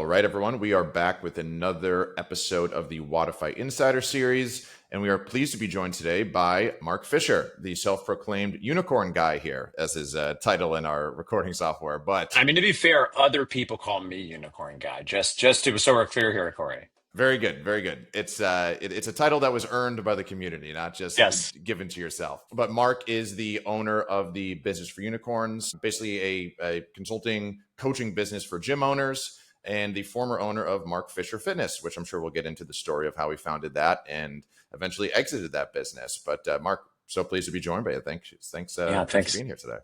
All right, everyone, we are back with another episode of the Wodify Insider Series, and we are pleased to be joined today by Mark Fisher, the self-proclaimed unicorn guy here, as his title in our recording software. But I mean, to be fair, other people call me unicorn guy. Just to so we're clear here, Corey. very good, very good. It's it's a title that was earned by the community, not just Yes. given to yourself. But Mark is the owner of the Business for Unicorns, basically a consulting coaching business for gym owners, and the former owner of Mark Fisher Fitness, which I'm sure we'll get into the story of how he founded that and eventually exited that business. But Mark, so pleased to be joined by you. Thanks for Thanks. being here today.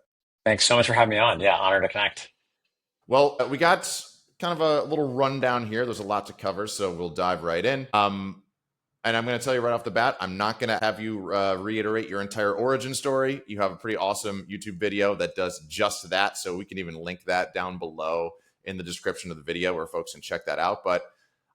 Thanks so much for having me on. Yeah, honor to connect. Well, we got kind of a little rundown here. There's a lot to cover, so we'll dive right in. And I'm going to tell you right off the bat, I'm not going to have you reiterate your entire origin story. You have a pretty awesome YouTube video that does just that, so we can even link that down below in the description of the video where folks can check that out. But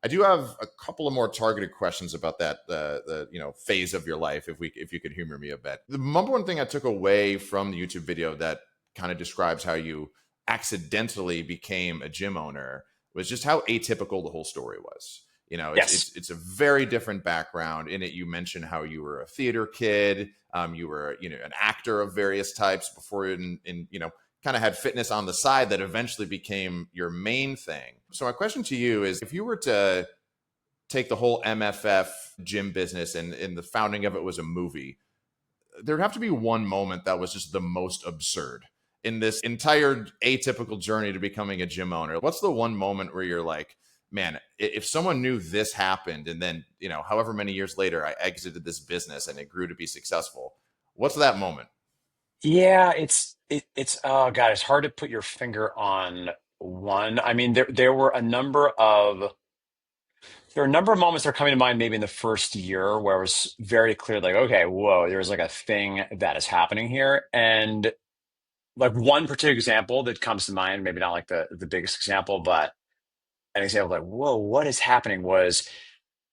I do have a couple of more targeted questions about that the phase of your life, if you could humor me a bit. The number one thing I took away from the YouTube video that kind of describes how you accidentally became a gym owner was just how atypical the whole story was. Yes. It's a very different background. In it, you mentioned how you were a theater kid, you were an actor of various types before, kind of had fitness on the side that eventually became your main thing. So my question to you is, if you were to take the whole MFF gym business and the founding of it was a movie, there'd have to be one moment that was just the most absurd in this entire atypical journey to becoming a gym owner. What's the one moment where you're like, man, if someone knew this happened and then, however many years later I exited this business and it grew to be successful, what's that moment? Yeah, it's oh God, it's hard to put your finger on one. I mean, there are a number of moments that are coming to mind maybe in the first year where it was very clear, like, okay, whoa, there's like a thing that is happening here. And like one particular example that comes to mind, maybe not like the biggest example, but an example like, whoa, what is happening was,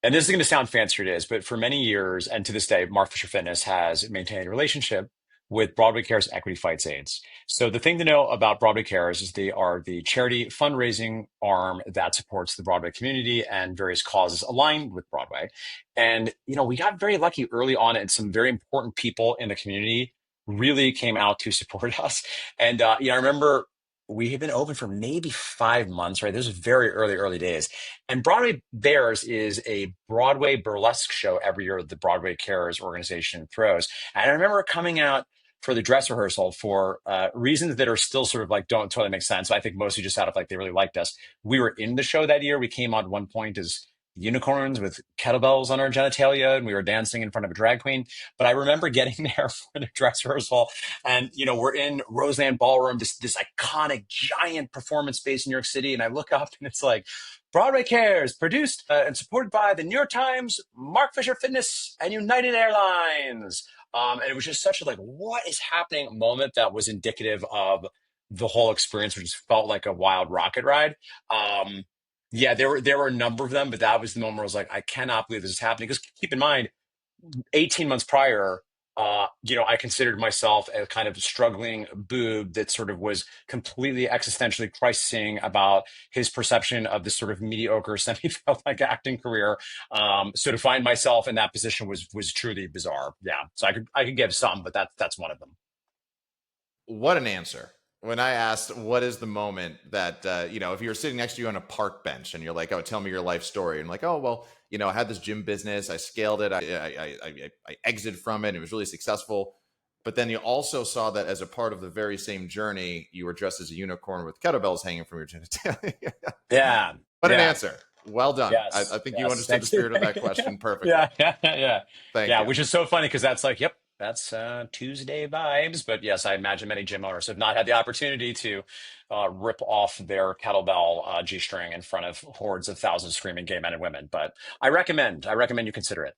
and this is going to sound fancier, it is, but for many years and to this day, Mark Fisher Fitness has maintained a relationship with Broadway Cares Equity Fights AIDS. So the thing to know about Broadway Cares is they are the charity fundraising arm that supports the Broadway community and various causes aligned with Broadway. And, we got very lucky early on, and some very important people in the community really came out to support us. And, I remember we had been open for maybe 5 months, right? This was very early days. And Broadway Bears is a Broadway burlesque show every year that the Broadway Cares organization throws. And I remember coming out for the dress rehearsal for reasons that are still sort of like don't totally make sense. I think mostly just out of like they really liked us. We were in the show that year. We came on one point as unicorns with kettlebells on our genitalia, and we were dancing in front of a drag queen. But I remember getting there for the dress rehearsal, and we're in Roseland Ballroom, this iconic giant performance space in New York City, and I look up and it's like Broadway Cares, produced and supported by the New York Times, Mark Fisher Fitness, and United Airlines. And it was just such a like, what is happening moment that was indicative of the whole experience, which just felt like a wild rocket ride. Yeah, there were a number of them, but that was the moment where I was like, I cannot believe this is happening. Because keep in mind, 18 months prior, I considered myself a kind of struggling boob that sort of was completely existentially crisising about his perception of this sort of mediocre semi-like acting career. So to find myself in that position was truly bizarre. Yeah, so I could give some, but that's one of them. What an answer. When I asked, what is the moment that, if you were sitting next to you on a park bench and you're like, oh, tell me your life story. And like, oh, well, I had this gym business. I scaled it. I exited from it. It was really successful. But then you also saw that as a part of the very same journey, you were dressed as a unicorn with kettlebells hanging from your genitalia. Yeah, What an yeah, answer. Well done. I yes, think you yes. understood the Thank you. spirit of that question perfectly. Yeah, yeah, yeah, Thank yeah. you. Which is so funny because that's like, yep, that's Tuesday vibes. But yes, I imagine many gym owners have not had the opportunity to rip off their kettlebell G-string in front of hordes of thousands of screaming gay men and women. But I recommend you consider it.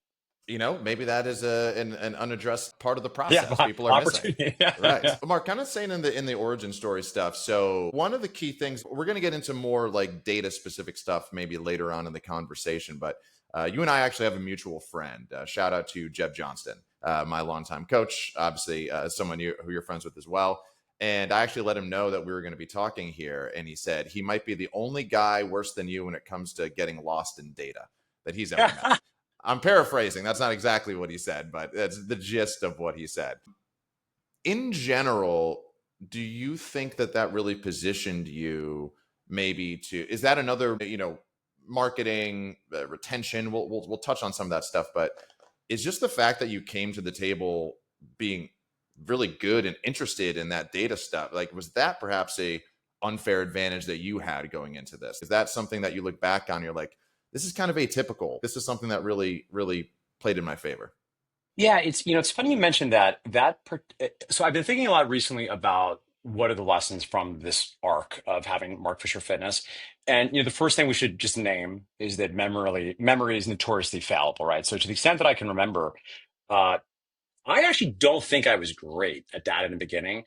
Maybe that is an unaddressed part of the Yeah, process people are missing. opportunity. Yeah, Right. yeah. But Mark, kind of saying in the origin story stuff. So one of the key things, we're going to get into more like data specific stuff maybe later on in the conversation, but you and I actually have a mutual friend. Shout out to Jeb Johnston, my longtime coach, obviously someone who you're friends with as well. And I actually let him know that we were going to be talking here. And he said he might be the only guy worse than you when it comes to getting lost in data that he's ever met. I'm paraphrasing. That's not exactly what he said, but that's the gist of what he said. In general, do you think that that really positioned you maybe to, is that another, marketing, retention? We'll touch on some of that stuff, but it's just the fact that you came to the table being really good and interested in that data stuff. Like, was that perhaps a unfair advantage that you had going into this? Is that something that you look back on, you're like, this is kind of atypical. This is something that really, really played in my favor. Yeah, it's funny you mentioned so I've been thinking a lot recently about what are the lessons from this arc of having Mark Fisher Fitness. And the first thing we should just name is that memory is notoriously fallible, right? So to the extent that I can remember, uh, I actually don't think I was great at that in the beginning.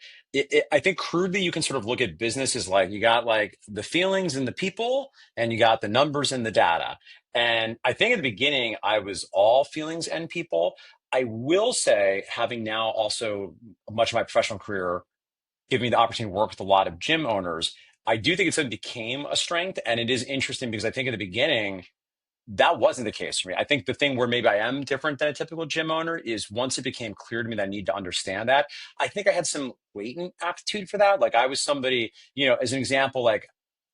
I think crudely you can sort of look at business as like you got like the feelings and the people, and you got the numbers and the data. And I think at the beginning I was all feelings and people. I will say, having now also much of my professional career given me the opportunity to work with a lot of gym owners, I do think it suddenly became a strength. And it is interesting because I think at the beginning that wasn't the case for me. I think the thing where maybe I am different than a typical gym owner is once it became clear to me that I need to understand that, I think I had some latent aptitude for that. Like I was somebody, as an example, like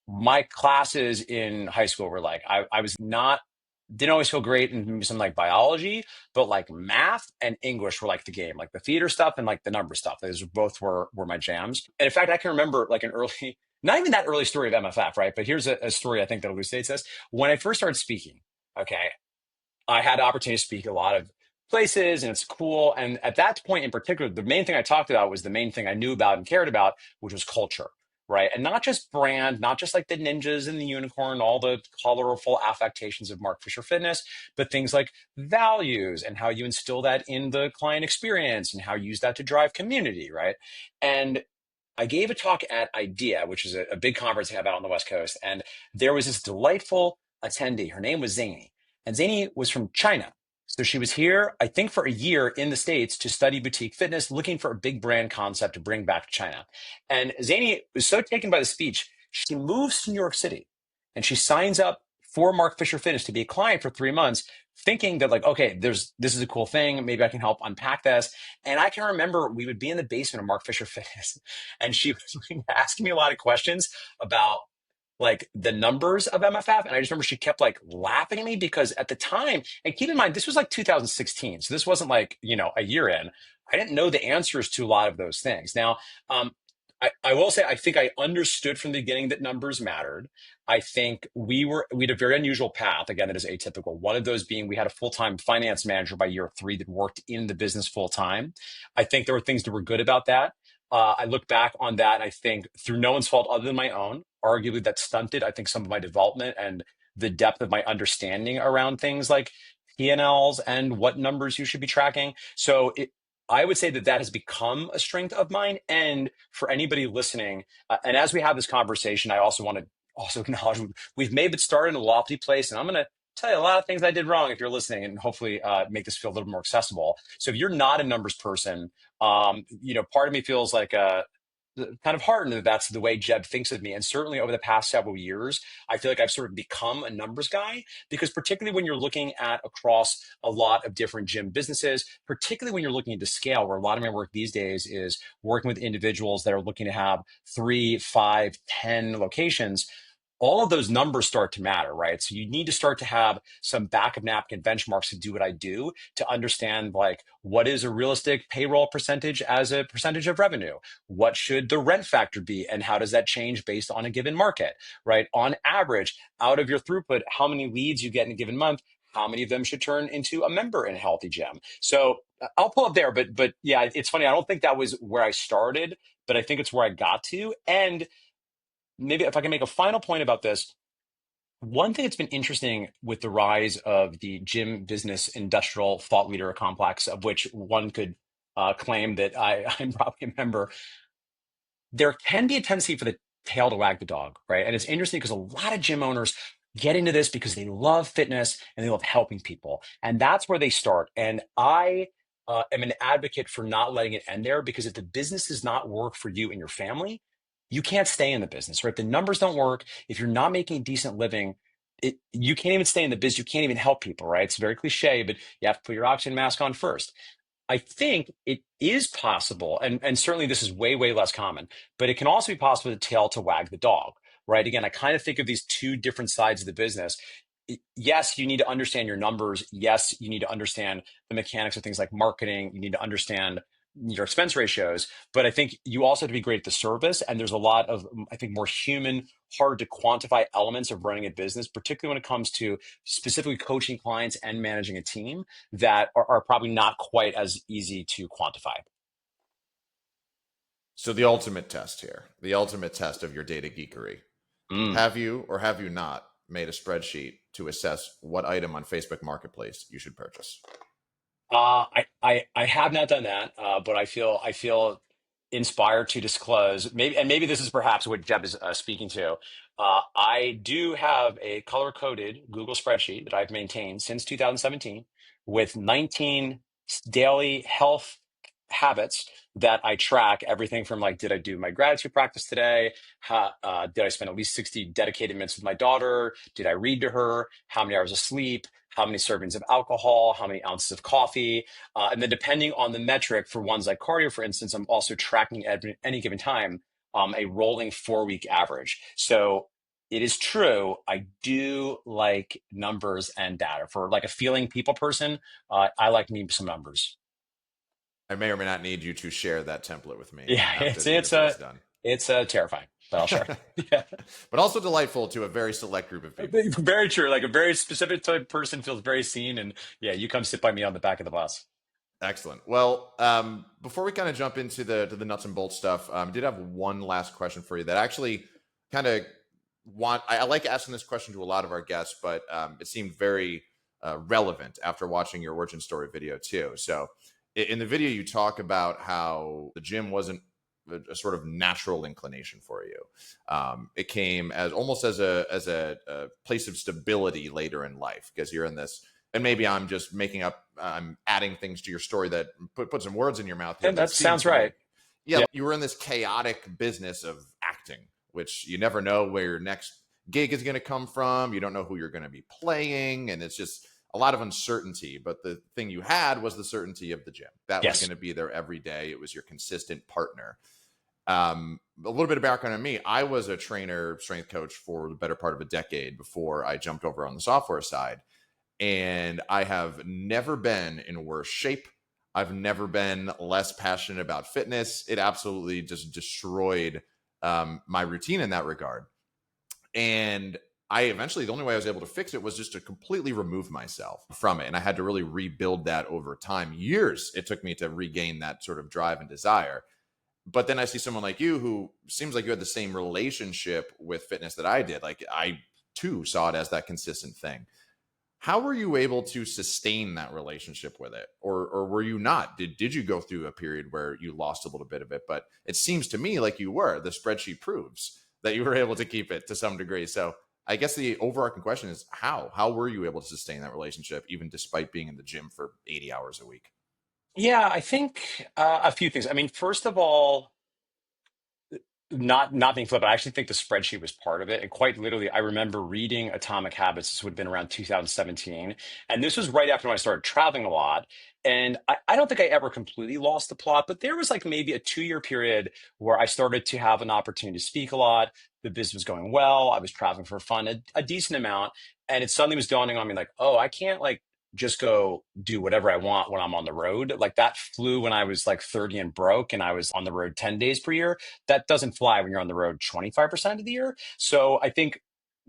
my classes in high school were like, I was not, didn't always feel great in some like biology, but like math and English were like the game, like the theater stuff and like the number stuff. Those both were my jams. And in fact, I can remember like an early, not even that early story of MFF, right? But here's a story I think that elucidates this. When I first started speaking, okay, I had the opportunity to speak a lot of places and it's cool. And at that point in particular, the main thing I talked about was the main thing I knew about and cared about, which was culture, right? And not just brand, not just like the ninjas and the unicorn, all the colorful affectations of Mark Fisher Fitness, but things like values and how you instill that in the client experience and how you use that to drive community, right? And I gave a talk at IDEA, which is a big conference they have out on the West Coast. And there was this delightful attendee. Her name was Zany. And Zany was from China. So she was here, I think, for a year in the States to study boutique fitness, looking for a big brand concept to bring back to China. And Zany was so taken by the speech, she moves to New York City and she signs up for Mark Fisher Fitness to be a client for 3 months, thinking that like, okay, this is a cool thing. Maybe I can help unpack this. And I can remember we would be in the basement of Mark Fisher Fitness and she was asking me a lot of questions about like the numbers of MFF. And I just remember she kept like laughing at me because at the time, and keep in mind, this was like 2016. So this wasn't like, a year in. I didn't know the answers to a lot of those things. Now, I will say, I think I understood from the beginning that numbers mattered. I think we had a very unusual path, again, that is atypical. One of those being we had a full-time finance manager by year 3 that worked in the business full time. I think there were things that were good about that. I look back on that and I think through no one's fault other than my own, arguably that stunted, I think, some of my development and the depth of my understanding around things like P&Ls and what numbers you should be tracking. So I would say that that has become a strength of mine. And for anybody listening, and as we have this conversation, I also want to also acknowledge we've maybe started in a lofty place, and I'm going to tell you a lot of things I did wrong if you're listening, and hopefully make this feel a little more accessible. So if you're not a numbers person, part of me feels like kind of heartened that that's the way Jeb thinks of me. And certainly over the past several years, I feel like I've sort of become a numbers guy because particularly when you're looking at across a lot of different gym businesses, particularly when you're looking to scale, where a lot of my work these days is working with individuals that are looking to have 3, 5, 10 locations. All of those numbers start to matter, right? So you need to start to have some back of napkin benchmarks to do what I do to understand like what is a realistic payroll percentage as a percentage of revenue? What should the rent factor be? And how does that change based on a given market, right? On average, out of your throughput, how many leads you get in a given month, how many of them should turn into a member in a healthy gym? So I'll pull up there, but yeah, it's funny. I don't think that was where I started, but I think it's where I got to. And maybe if I can make a final point about this, one thing that's been interesting with the rise of the gym business industrial thought leader complex, of which one could claim that I'm probably a member, there can be a tendency for the tail to wag the dog, right? And it's interesting because a lot of gym owners get into this because they love fitness and they love helping people. And that's where they start. And I am an advocate for not letting it end there, because if the business does not work for you and your family, you can't stay in the business, right? If the numbers don't work, if you're not making a decent living, you can't even stay in the business. You can't even help people, right? It's very cliche, but you have to put your oxygen mask on first. I think it is possible, and certainly this is way, way less common, but it can also be possible to tail to wag the dog, right? Again, I kind of think of these two different sides of the business. Yes, you need to understand your numbers. Yes, you need to understand the mechanics of things like marketing. You need to understand your expense ratios, but I think you also have to be great at the service. And there's a lot of, I think, more human, hard to quantify elements of running a business, particularly when it comes to specifically coaching clients and managing a team that are probably not quite as easy to quantify. So the ultimate test here, the ultimate test of your data geekery. Mm. Have you or have you not made a spreadsheet to assess what item on Facebook Marketplace you should purchase? I have not done that, but I feel inspired to disclose. Maybe this is perhaps what Jeb is speaking to. I do have a color coded Google spreadsheet that I've maintained since 2017 with 19 daily health habits that I track. Everything from like, did I do my gratitude practice today? Did I spend at least 60 dedicated minutes with my daughter? Did I read to her? How many hours of sleep? How many servings of alcohol, how many ounces of coffee. And then depending on the metric for ones like cardio, for instance, I'm also tracking at any given time a rolling 4 week average. So it is true. I do like numbers and data. For like a feeling people person, I like me some numbers. I may or may not need you to share that template with me Yeah, after it's the it's interview is a done. it's terrifying, but I'll share. Yeah, But also delightful to a very select group of people. very true. Like a very specific type of person feels very seen, and yeah, you come sit by me on the back of the bus. Excellent. Well, before we kind of jump into the nuts and bolts stuff, I did have one last question for you that actually kind of I like asking this question to a lot of our guests, but it seemed very relevant after watching your origin story video too. So in the video, you talk about how the gym wasn't a sort of natural inclination for you. It came as almost as a place of stability later in life because you're in this. And maybe I'm just making up, I'm adding things to your story that put some words in your mouth here. And But it that seemed sounds to me, right. yeah, you were in this chaotic business of acting, which you never know where your next gig is going to come from. You don't know who you're going to be playing. And it's just a lot of uncertainty. But the thing you had was the certainty of the gym. That was going Yes. to be there every day. It was your consistent partner. A little bit of background on me. I was a trainer, strength coach for the better part of a decade before I jumped over on the software side. And I have never been in worse shape. I've never been less passionate about fitness. It absolutely just destroyed my routine in that regard. And I eventually, the only way I was able to fix it was just to completely remove myself from it. And I had to really rebuild that over time. Years it took me to regain that sort of drive and desire. But then I see someone like you who seems like you had the same relationship with fitness that I did. Like I too saw it as that consistent thing. How were you able to sustain that relationship with it? Or were you not? Did you go through a period where you lost a little bit of it? But it seems to me like you were. The spreadsheet proves that you were able to keep it to some degree. So I guess the overarching question is how? How were you able to sustain that relationship even despite being in the gym for 80 hours a week? Yeah, I think a few things. I mean, first of all, not being flippant, I actually think the spreadsheet was part of it. And quite literally, I remember reading Atomic Habits. This would have been around 2017. And this was right after when I started traveling a lot. And I don't think I ever completely lost the plot, but there was like maybe a 2 year period where I started to have an opportunity to speak a lot. The business was going well. I was traveling for fun, a decent amount. And it suddenly was dawning on me like, oh, I can't like just go do whatever I want when I'm on the road. Like that flew when I was like 30 and broke and I was on the road 10 days per year. That doesn't fly when you're on the road 25% of the year. So I think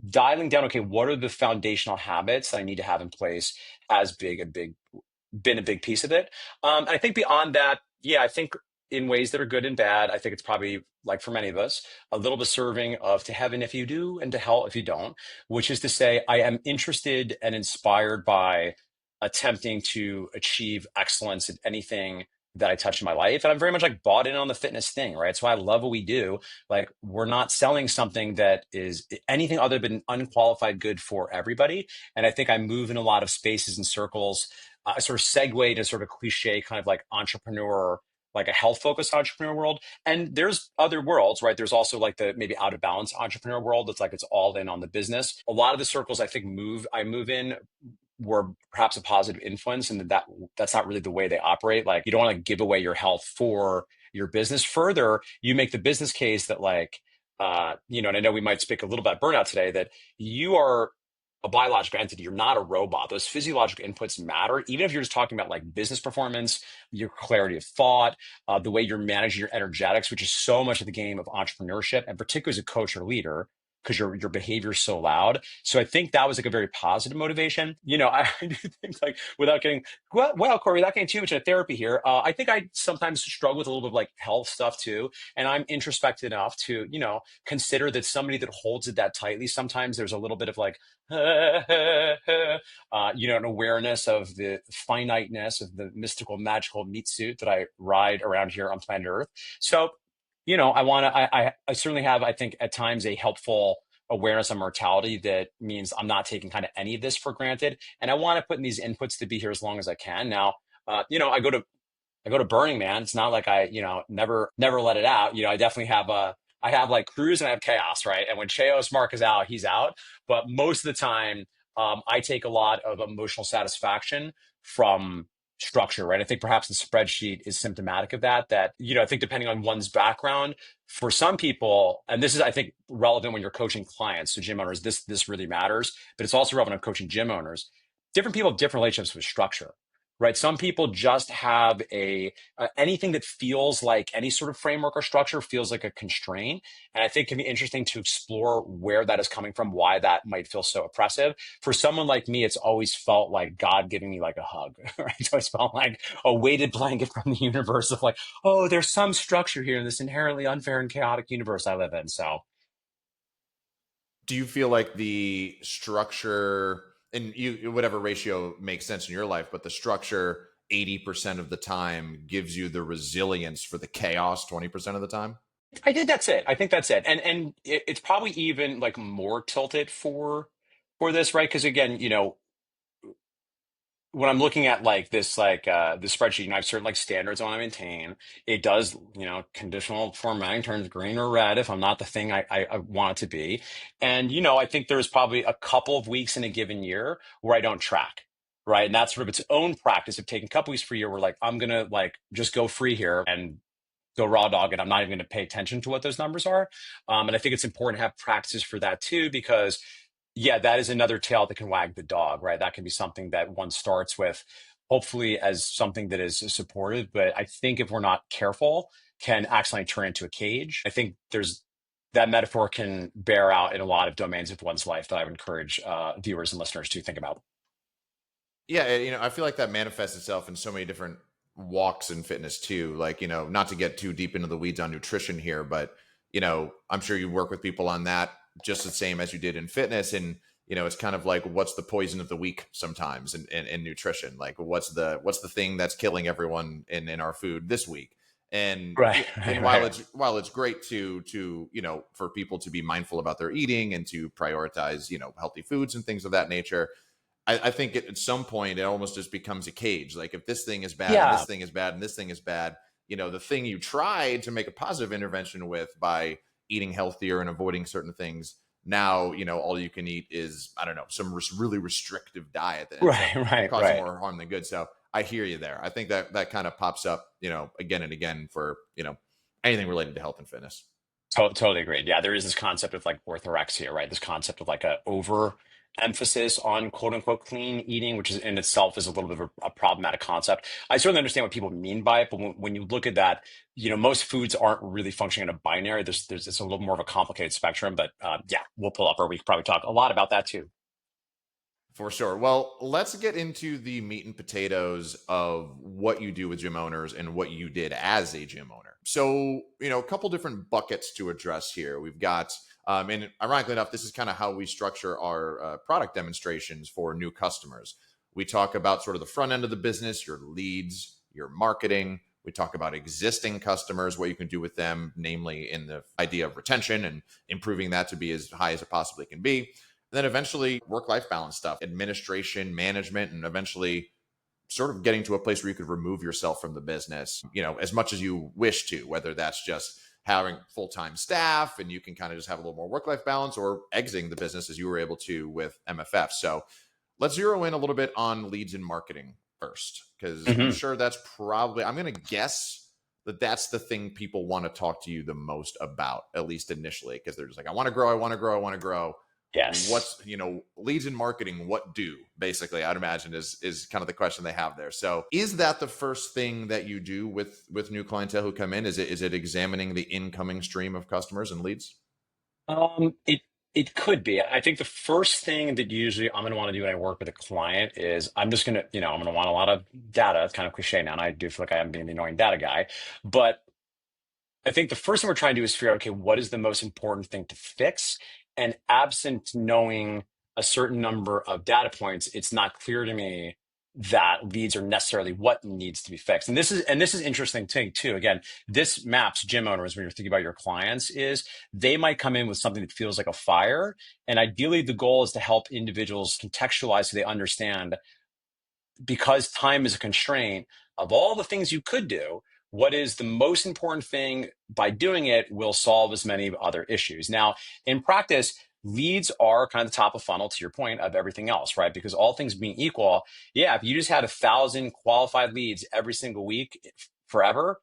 dialing down, okay, what are the foundational habits that I need to have in place has been a big piece of it. And I think beyond that, yeah, I think in ways that are good and bad, I think it's probably like for many of us, a little bit serving of to heaven if you do and to hell if you don't, which is to say, I am interested and inspired by attempting to achieve excellence in anything that I touch in my life. And I'm very much like bought in on the fitness thing, right? So I love what we do. Like we're not selling something that is anything other than unqualified good for everybody. And I think I move in a lot of spaces and circles I sort of segue to sort of cliche kind of like entrepreneur, like a health focused entrepreneur world. And there's other worlds, right? There's also like the maybe out of balance entrepreneur world. That's like it's all in on the business. A lot of the circles I think I move in were perhaps a positive influence, and that's not really the way they operate. Like you don't want to give away your health for your business. Further, you make the business case that like and I know we might speak a little about burnout today, that you are a biological entity. You're not a robot. Those physiological inputs matter, even if you're just talking about like business performance, your clarity of thought, the way you're managing your energetics, which is so much of the game of entrepreneurship, and particularly as a coach or leader, because your behavior is so loud. So I think that was like a very positive motivation. I do think like without getting well, Cory, without getting too much into therapy here, I think I sometimes struggle with a little bit of like health stuff too, and I'm introspective enough to consider that somebody that holds it that tightly, sometimes there's a little bit of like an awareness of the finiteness of the mystical, magical meat suit that I ride around here on planet Earth. So, I certainly have, I think, at times a helpful awareness of mortality that means I'm not taking kind of any of this for granted. And I want to put in these inputs to be here as long as I can. Now, I go to Burning Man. It's not like I, never let it out. I definitely have I have like cruise and I have chaos, right? And when Chaos Mark is out, he's out. But most of the time, I take a lot of emotional satisfaction from structure, right? I think perhaps the spreadsheet is symptomatic of that. That, I think depending on one's background, for some people, and this is, I think, relevant when you're coaching clients, so gym owners, this really matters, but it's also relevant when coaching gym owners. Different people have different relationships with structure, right? Some people just have anything that feels like any sort of framework or structure feels like a constraint. And I think it can be interesting to explore where that is coming from, why that might feel so oppressive. For someone like me, it's always felt like God giving me like a hug, right? It's always felt like a weighted blanket from the universe of like, oh, there's some structure here in this inherently unfair and chaotic universe I live in. So Do you feel like the structure, and you whatever ratio makes sense in your life, but the structure 80% of the time gives you the resilience for the chaos 20% of the time? I think that's it. I think that's it. And it's probably even like more tilted for this, right? Because again, when I'm looking at like this, like the spreadsheet, I have certain like standards I want to maintain. It does, conditional formatting turns green or red if I'm not the thing I want it to be. And, I think there's probably a couple of weeks in a given year where I don't track. Right. And that's sort of its own practice of taking a couple weeks per year where like I'm gonna like just go free here and go raw dog it. I'm not even going to pay attention to what those numbers are. And I think it's important to have practices for that too, because yeah, that is another tail that can wag the dog, right? That can be something that one starts with, hopefully as something that is supportive. But I think if we're not careful, can accidentally turn into a cage. I think there's that metaphor can bear out in a lot of domains of one's life that I would encourage viewers and listeners to think about. Yeah, I feel like that manifests itself in so many different walks in fitness too. Like, not to get too deep into the weeds on nutrition here, but I'm sure you work with people on that just the same as you did in fitness. And it's kind of like, what's the poison of the week sometimes in nutrition? Like, what's the thing that's killing everyone in our food this week? And Right, and right, right. while it's great to for people to be mindful about their eating and to prioritize healthy foods and things of that nature, I think at some point it almost just becomes a cage. Like if this thing is bad and this Yeah, thing is bad and this thing is bad, the thing you tried to make a positive intervention with by eating healthier and avoiding certain things, now, all you can eat is, I don't know, some really restrictive diet that ends up right, right, causing right. more harm than good. So I hear you there. I think that kind of pops up, again and again for, anything related to health and fitness. Totally agreed. Yeah, there is this concept of like orthorexia, right? This concept of like a over emphasis on quote unquote clean eating, which is in itself is a little bit of a problematic concept. I certainly understand what people mean by it, but when you look at that, most foods aren't really functioning in a binary. There's it's a little more of a complicated spectrum, but yeah, we'll pull up or we could probably talk a lot about that too. For sure. Well, let's get into the meat and potatoes of what you do with gym owners and what you did as a gym owner. So, a couple different buckets to address here. We've got, and ironically enough, this is kind of how we structure our product demonstrations for new customers. We talk about sort of the front end of the business, your leads, your marketing. We talk about existing customers, what you can do with them, namely in the idea of retention and improving that to be as high as it possibly can be. And then eventually work-life balance stuff, administration, management, and eventually sort of getting to a place where you could remove yourself from the business, as much as you wish to, whether that's just having full-time staff and you can kind of just have a little more work-life balance, or exiting the business as you were able to with MFF. So let's zero in a little bit on leads and marketing first, because I'm Hmm. sure that's probably, I'm going to guess that that's the thing people want to talk to you the most about, at least initially, because they're just like, I want to grow, I want to grow, I want to grow. Yes. What's, leads and marketing, what do, basically, I'd imagine is kind of the question they have there. So is that the first thing that you do with new clientele who come in? Is it examining the incoming stream of customers and leads? It could be. I think the first thing that usually I'm going to want to do when I work with a client is I'm just going to, I'm going to want a lot of data. It's kind of cliche now, and I do feel like I am being the annoying data guy. But I think the first thing we're trying to do is figure out, okay, what is the most important thing to fix? And absent knowing a certain number of data points, it's not clear to me that leads are necessarily what needs to be fixed. And this is interesting thing too. Again, this maps gym owners when you're thinking about your clients is they might come in with something that feels like a fire. And ideally the goal is to help individuals contextualize so they understand, because time is a constraint, of all the things you could do, what is the most important thing by doing it will solve as many other issues. Now, in practice, leads are kind of the top of funnel, to your point, of everything else, right? Because all things being equal, yeah, if you just had 1,000 qualified leads every single week forever,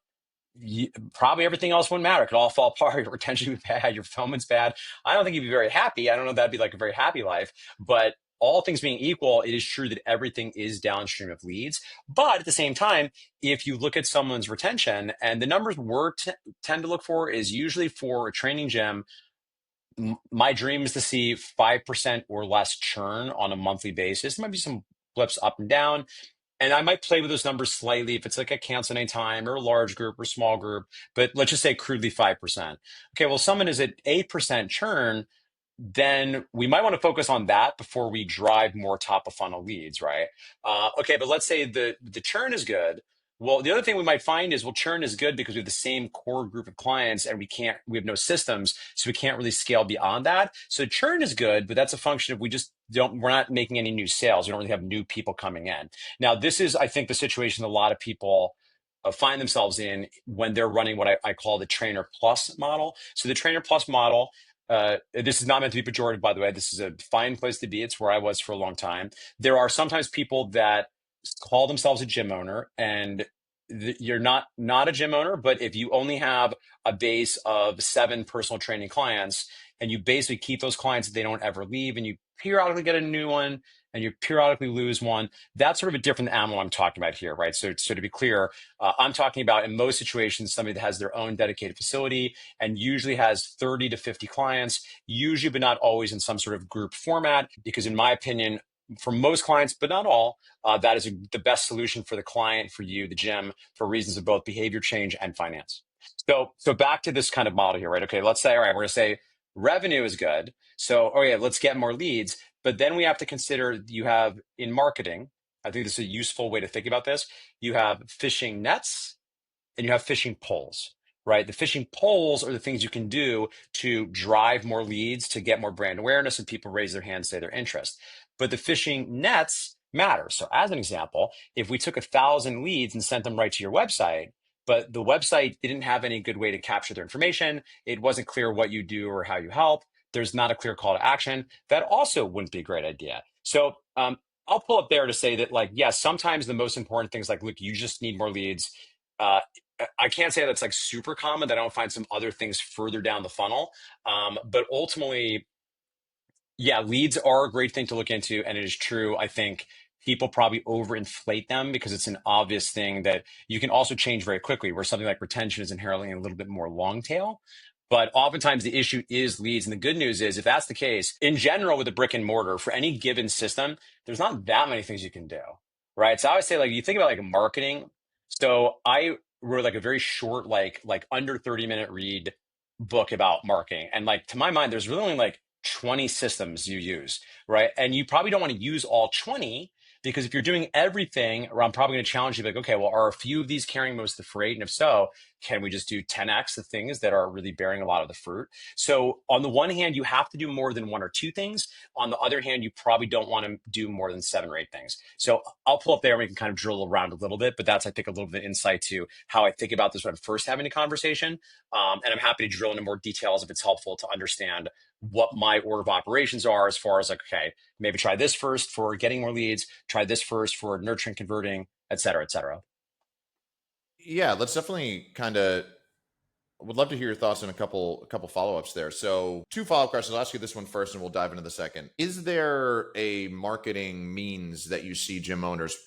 probably everything else wouldn't matter. It could all fall apart. Your retention would be bad. Your fulfillment's bad. I don't think you'd be very happy. I don't know if that'd be like a very happy life, but all things being equal, it is true that everything is downstream of leads. But at the same time, if you look at someone's retention, and the numbers tend to look for is usually for a training gym, my dream is to see 5% or less churn on a monthly basis. There might be some blips up and down. And I might play with those numbers slightly if it's like a cancel any time or a large group or small group, but let's just say crudely 5%. Okay, well, someone is at 8% churn, then we might want to focus on that before we drive more top of funnel leads, right? Okay, but let's say the churn is good. Well, the other thing we might find is, well, churn is good because we have the same core group of clients and we have no systems, so we can't really scale beyond that. So churn is good, but that's a function of we're not making any new sales. We don't really have new people coming in. Now, this is, I think, the situation a lot of people find themselves in when they're running what I call the Trainer Plus model. So the Trainer Plus model, this is not meant to be pejorative, by the way. This is a fine place to be. It's where I was for a long time. There are sometimes people that call themselves a gym owner, and you're not a gym owner. But if you only have a base of 7 personal training clients, and you basically keep those clients, they don't ever leave, and you periodically get a new one, and you periodically lose one, that's sort of a different animal I'm talking about here, right? So to be clear, I'm talking about, in most situations, somebody that has their own dedicated facility and usually has 30 to 50 clients, usually but not always in some sort of group format, because in my opinion, for most clients, but not all, that is the best solution for the client, for you, the gym, for reasons of both behavior change and finance. So back to this kind of model here, right? Okay, let's say, all right, we're going to say revenue is good. So, okay, let's get more leads. But then we have to consider, you have in marketing, I think this is a useful way to think about this. You have fishing nets and you have fishing poles, right? The fishing poles are the things you can do to drive more leads, to get more brand awareness, and people raise their hands, say their interest. But the fishing nets matter. So, as an example, if we took 1,000 leads and sent them right to your website, but the website didn't have any good way to capture their information, it wasn't clear what you do or how you help, there's not a clear call to action, that also wouldn't be a great idea. So, I'll pull up there to say that, like, yes, sometimes the most important things, like, look, you just need more leads. Uh, I can't say that's like super common, that I don't find some other things further down the funnel. But ultimately, yeah, leads are a great thing to look into. And it is true, I think people probably overinflate them because it's an obvious thing that you can also change very quickly, where something like retention is inherently a little bit more long tail. But oftentimes the issue is leads. And the good news is, if that's the case, in general, with a brick and mortar, for any given system, there's not that many things you can do, right? So I would say, like, you think about like marketing. So I wrote like a very short, like under 30-minute read book about marketing. And like, to my mind, there's really only like 20 systems you use, right? And you probably don't want to use all 20, Because if you're doing everything, I'm probably going to challenge you like, okay, well, are a few of these carrying most of the freight? And if so, can we just do 10x the things that are really bearing a lot of the fruit? So on the one hand, you have to do more than one or two things. On the other hand, you probably don't want to do more than 7 or 8 things. So I'll pull up there and we can kind of drill around a little bit, but that's, I think, a little bit of insight to how I think about this when I'm first having a conversation. And I'm happy to drill into more details if it's helpful to understand what my order of operations are as far as like, okay, maybe try this first for getting more leads, try this first for nurturing, converting, et cetera, et cetera. Yeah, let's definitely kind of would love to hear your thoughts on a couple follow-ups there. So two follow-up questions. I'll ask you this one first and we'll dive into the second. Is there a marketing means that you see gym owners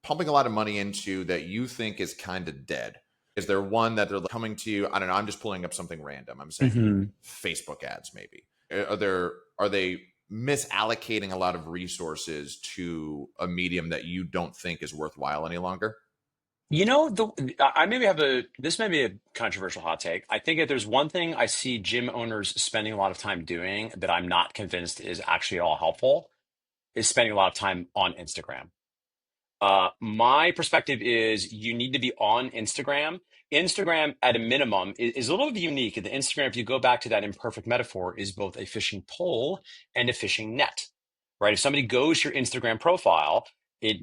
pumping a lot of money into that you think is kind of dead? Is there one that they're coming to you? I don't know. I'm just pulling up something random. I'm saying Mm-hmm. Facebook ads, maybe. Are they misallocating a lot of resources to a medium that you don't think is worthwhile any longer? You know, I maybe have this may be a controversial hot take. I think if there's one thing I see gym owners spending a lot of time doing that I'm not convinced is actually all helpful, is spending a lot of time on Instagram. My perspective is you need to be on Instagram. Instagram, at a minimum, is a little bit unique. The Instagram, if you go back to that imperfect metaphor, is both a fishing pole and a fishing net, right? If somebody goes to your Instagram profile,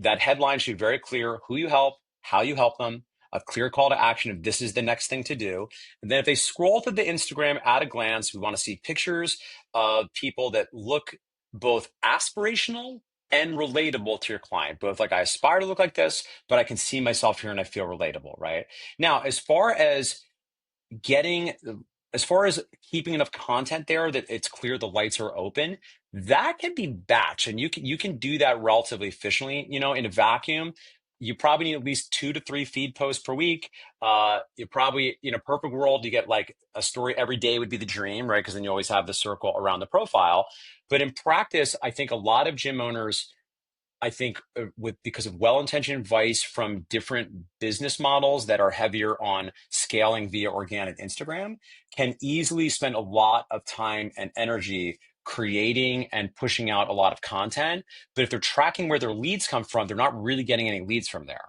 that headline should be very clear who you help, how you help them, a clear call to action if this is the next thing to do. And then if they scroll through the Instagram at a glance, we want to see pictures of people that look both aspirational and relatable to your client. Both like I aspire to look like this, but I can see myself here and I feel relatable, right? Now, getting as far as keeping enough content there that it's clear the lights are open, that can be batch, and you can do that relatively efficiently. In a vacuum, you probably need at least 2 to 3 feed posts per week. You probably, in a perfect world, you get like a story every day would be the dream, right? Because then you always have the circle around the profile. But in practice, I think a lot of gym owners, with because of well-intentioned advice from different business models that are heavier on scaling via organic Instagram, can easily spend a lot of time and energy creating and pushing out a lot of content. But if they're tracking where their leads come from, they're not really getting any leads from there.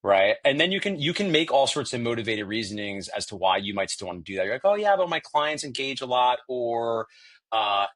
Right. And then you can make all sorts of motivated reasonings as to why you might still want to do that. You're like, oh yeah, but my clients engage a lot, or uh,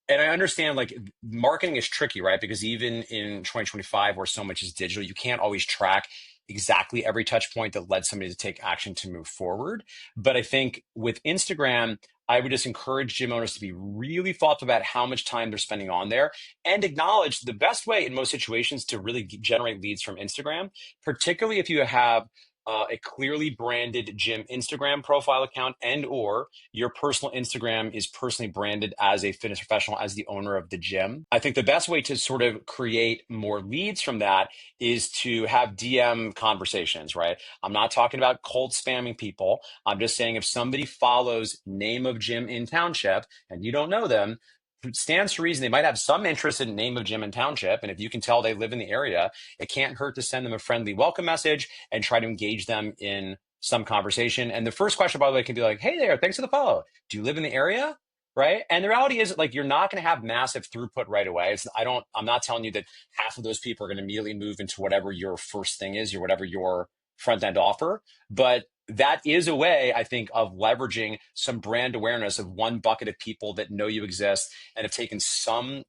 and I understand like marketing is tricky, right? Because even in 2025, where so much is digital, you can't always track exactly every touch point that led somebody to take action to move forward. But I think with Instagram, I would just encourage gym owners to be really thoughtful about how much time they're spending on there, and acknowledge the best way in most situations to really generate leads from Instagram, particularly if you have a clearly branded gym Instagram profile account, and or your personal Instagram is personally branded as a fitness professional, as the owner of the gym. I think the best way to sort of create more leads from that is to have DM conversations, right? I'm not talking about cold spamming people. I'm just saying if somebody follows name of gym in township and you don't know them, it stands to reason they might have some interest in name of gym in township. And if you can tell they live in the area, it can't hurt to send them a friendly welcome message and try to engage them in some conversation. And the first question, by the way, can be like, hey there, thanks for the follow. Do you live in the area? Right. And the reality is, like, you're not going to have massive throughput right away. I'm not telling you that half of those people are going to immediately move into whatever your first thing is or whatever your front end offer. But that is a way, I think, of leveraging some brand awareness of one bucket of people that know you exist and have taken some,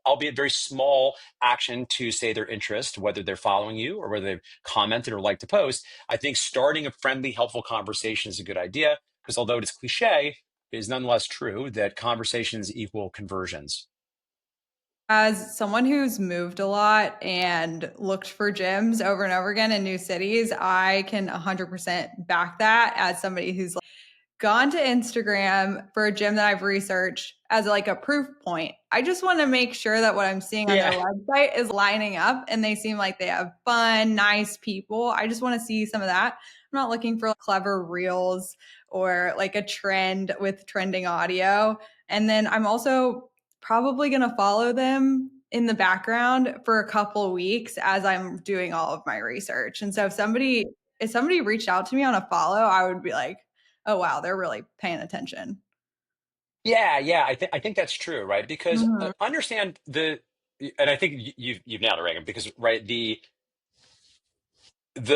albeit very small, action to say their interest, whether they're following you or whether they've commented or liked a post. I think starting a friendly, helpful conversation is a good idea, because although it is cliche, it is nonetheless true that conversations equal conversions. As someone who's moved a lot and looked for gyms over and over again in new cities, I can 100% back that as somebody who's gone to Instagram for a gym that I've researched as like a proof point. I just want to make sure that what I'm seeing on their Yeah. website is lining up and they seem like they have fun, nice people. I just want to see some of that. I'm not looking for clever reels or like a trend with trending audio. And then I'm also probably going to follow them in the background for a couple weeks as I'm doing all of my research. And so if somebody reached out to me on a follow, I would be like, oh wow, they're really paying attention. Yeah, yeah, I think that's true, right? Because Mhm. understand the and I think you've nailed it, Reagan, because right, the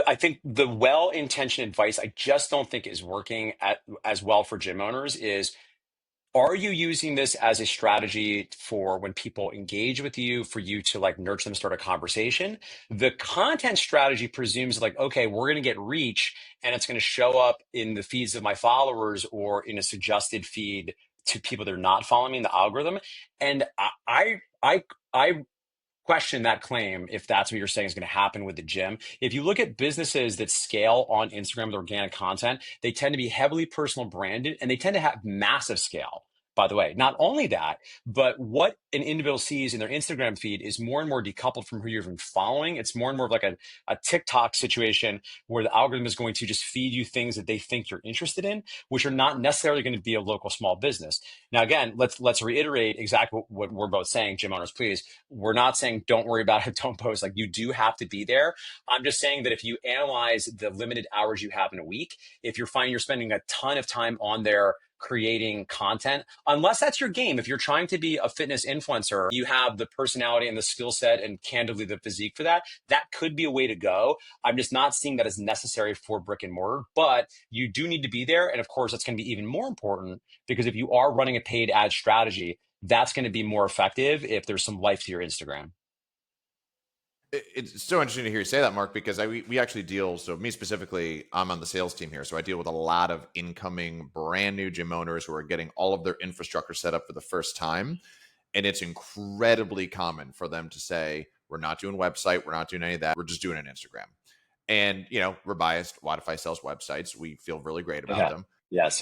I think the well-intentioned advice I just don't think is working as well for gym owners is, are you using this as a strategy for when people engage with you, for you to like nurture them, start a conversation? The content strategy presumes like, okay, we're going to get reach and it's going to show up in the feeds of my followers or in a suggested feed to people that are not following me in the algorithm. And I question that claim if that's what you're saying is going to happen with the gym. If you look at businesses that scale on Instagram with organic content, they tend to be heavily personal branded and they tend to have massive scale. By the way, not only that, but what an individual sees in their Instagram feed is more and more decoupled from who you're even following. It's more and more of like a TikTok situation where the algorithm is going to just feed you things that they think you're interested in, which are not necessarily going to be a local small business. Now, again, let's reiterate exactly what we're both saying, gym owners, please. We're not saying don't worry about it, don't post. Like, you do have to be there. I'm just saying that if you analyze the limited hours you have in a week, if you're finding you're spending a ton of time on there creating content, unless that's your game, if you're trying to be a fitness influencer, you have the personality and the skill set and candidly the physique for that, that could be a way to go. I'm just not seeing that as necessary for brick and mortar, but you do need to be there. And of course, that's going to be even more important because if you are running a paid ad strategy, that's going to be more effective if there's some life to your Instagram. It's so interesting to hear you say that, Mark, because we actually deal, so me specifically, I'm on the sales team here. So I deal with a lot of incoming brand new gym owners who are getting all of their infrastructure set up for the first time. And it's incredibly common for them to say, we're not doing website, we're not doing any of that, we're just doing an Instagram. And, we're biased. Wodify sells websites. We feel really great about them. Yes.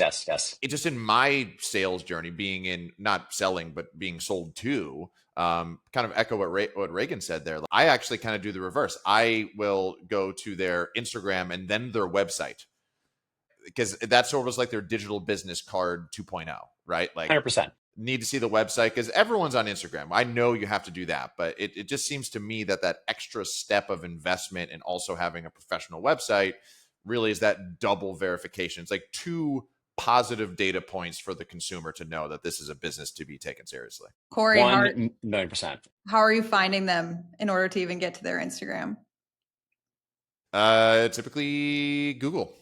It just, in my sales journey, being in not selling, but being sold to, kind of echo what Regan said there. I actually kind of do the reverse. I will go to their Instagram and then their website, because that sort of was like their digital business card 2.0, right? Like, 100%. need to see the website because everyone's on Instagram. I know you have to do that, but it just seems to me that extra step of investment and also having a professional website really is that double verification. It's like two positive data points for the consumer to know that this is a business to be taken seriously. Cory, 1,000,000%. how are you finding them in order to even get to their Instagram? Typically Google.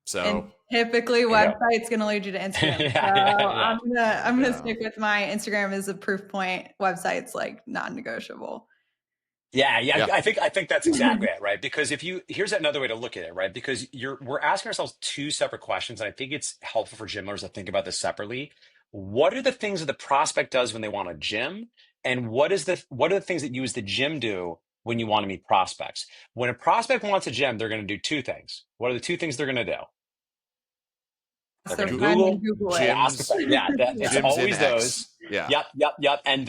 So and typically website's going to lead you to Instagram. I'm gonna stick with my Instagram as a proof point. Website's like non-negotiable. Yeah. I think that's exactly it, right? Because here's another way to look at it, right? Because we're asking ourselves two separate questions, and I think it's helpful for gym owners to think about this separately. What are the things that the prospect does when they want a gym, and what are the things that you as the gym do when you want to meet prospects? When a prospect wants a gym, they're going to do two things. What are the two things they're going to do? They're going to Google gyms. It's gyms always those. Yeah. Yep. And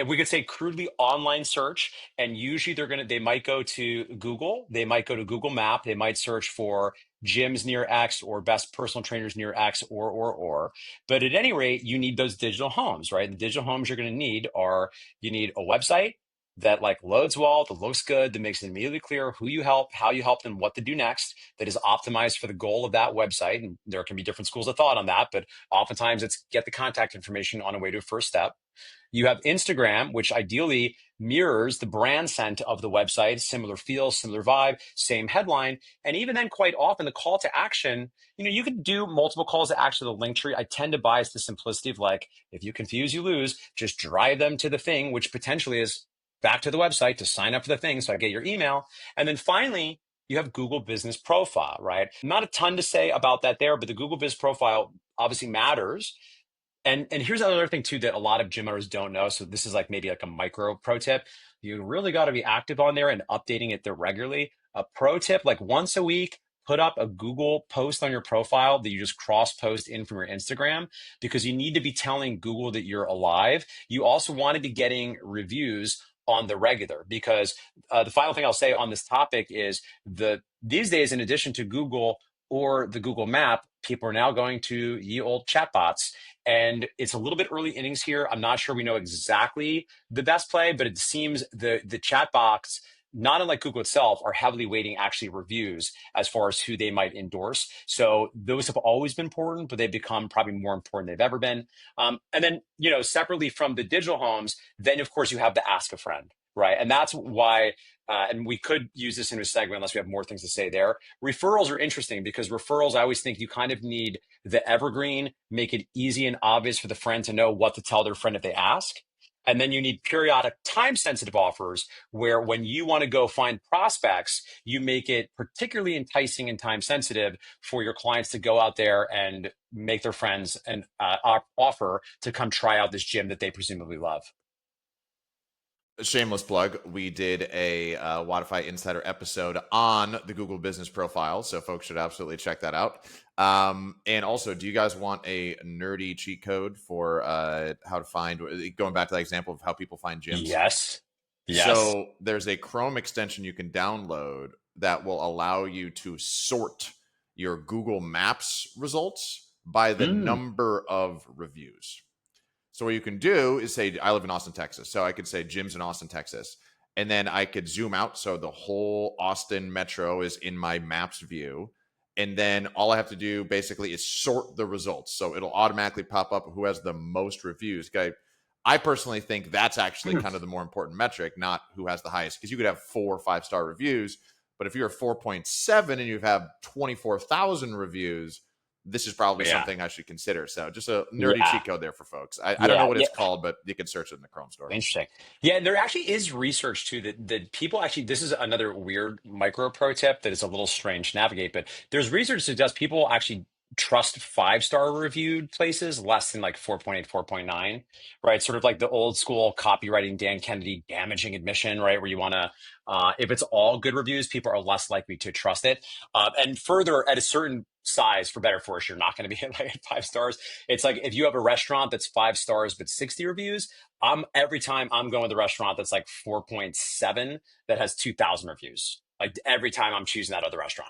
we could say crudely online search, and usually they might go to Google. They might go to Google Map. They might search for gyms near X or best personal trainers near X or. But at any rate, you need those digital homes, right? The digital homes you're going to need you need a website that like loads well, that looks good, that makes it immediately clear who you help, how you help them, what to do next, that is optimized for the goal of that website. And there can be different schools of thought on that, but oftentimes it's get the contact information on a way to a first step. You have Instagram, which ideally mirrors the brand scent of the website, similar feel, similar vibe, same headline. And even then, quite often, the call to action, you could do multiple calls to action to the link tree. I tend to bias the simplicity of like, if you confuse, you lose, just drive them to the thing, which potentially is back to the website to sign up for the thing. So I get your email. And then finally, you have Google Business Profile, right? Not a ton to say about that there, but the Google Business Profile obviously matters. And here's another thing too that a lot of gym owners don't know. So this is like maybe like a micro pro tip. You really got to be active on there and updating it there regularly. A pro tip, like once a week, put up a Google post on your profile that you just cross post in from your Instagram, because you need to be telling Google that you're alive. You also want to be getting reviews on the regular, because the final thing I'll say on this topic is these days, in addition to Google or the Google Map, people are now going to ye old chatbots. And it's a little bit early innings here. I'm not sure we know exactly the best play, but it seems the chatbots not unlike Google itself, are heavily weighting actually reviews as far as who they might endorse. So those have always been important, but they've become probably more important than they've ever been. And then, separately from the digital homes, then of course you have the ask a friend, right? And that's why, and we could use this in a segment unless we have more things to say there. Referrals are interesting because referrals, I always think you kind of need the evergreen, make it easy and obvious for the friend to know what to tell their friend if they ask. And then you need periodic time sensitive offers where when you want to go find prospects, you make it particularly enticing and time sensitive for your clients to go out there and make their friends an offer to come try out this gym that they presumably love. Shameless plug. We did a Wodify Insider episode on the Google Business Profile, so folks should absolutely check that out. And also, do you guys want a nerdy cheat code for how to find, going back to that example of how people find gyms? Yes. So there's a Chrome extension you can download that will allow you to sort your Google Maps results by the number of reviews. So what you can do is say, I live in Austin, Texas. So I could say gyms in Austin, Texas. And then I could zoom out. So the whole Austin metro is in my maps view. And then all I have to do basically is sort the results. So it'll automatically pop up who has the most reviews. I personally think that's actually kind of the more important metric, not who has the highest. Because you could have 4 or 5-star reviews. But if you're 4.7 and you have 24,000 reviews, this is probably something I should consider. So just a nerdy cheat code there for folks. I don't know what it's called, but you can search it in the Chrome store. Interesting. Yeah, and there actually is research too that people actually, this is another weird micro pro tip that is a little strange to navigate, but there's research that suggests people actually trust 5-star reviewed places less than like 4.8, 4.9, right? Sort of like the old school copywriting Dan Kennedy damaging admission, right? Where you want to, if it's all good reviews, people are less likely to trust it. And further, at a certain size, for better for us, you're not going to be at 5 stars. It's like if you have a restaurant that's 5 stars but 60 reviews, every time I'm going to the restaurant that's like 4.7 that has 2,000 reviews. Like every time I'm choosing that other restaurant.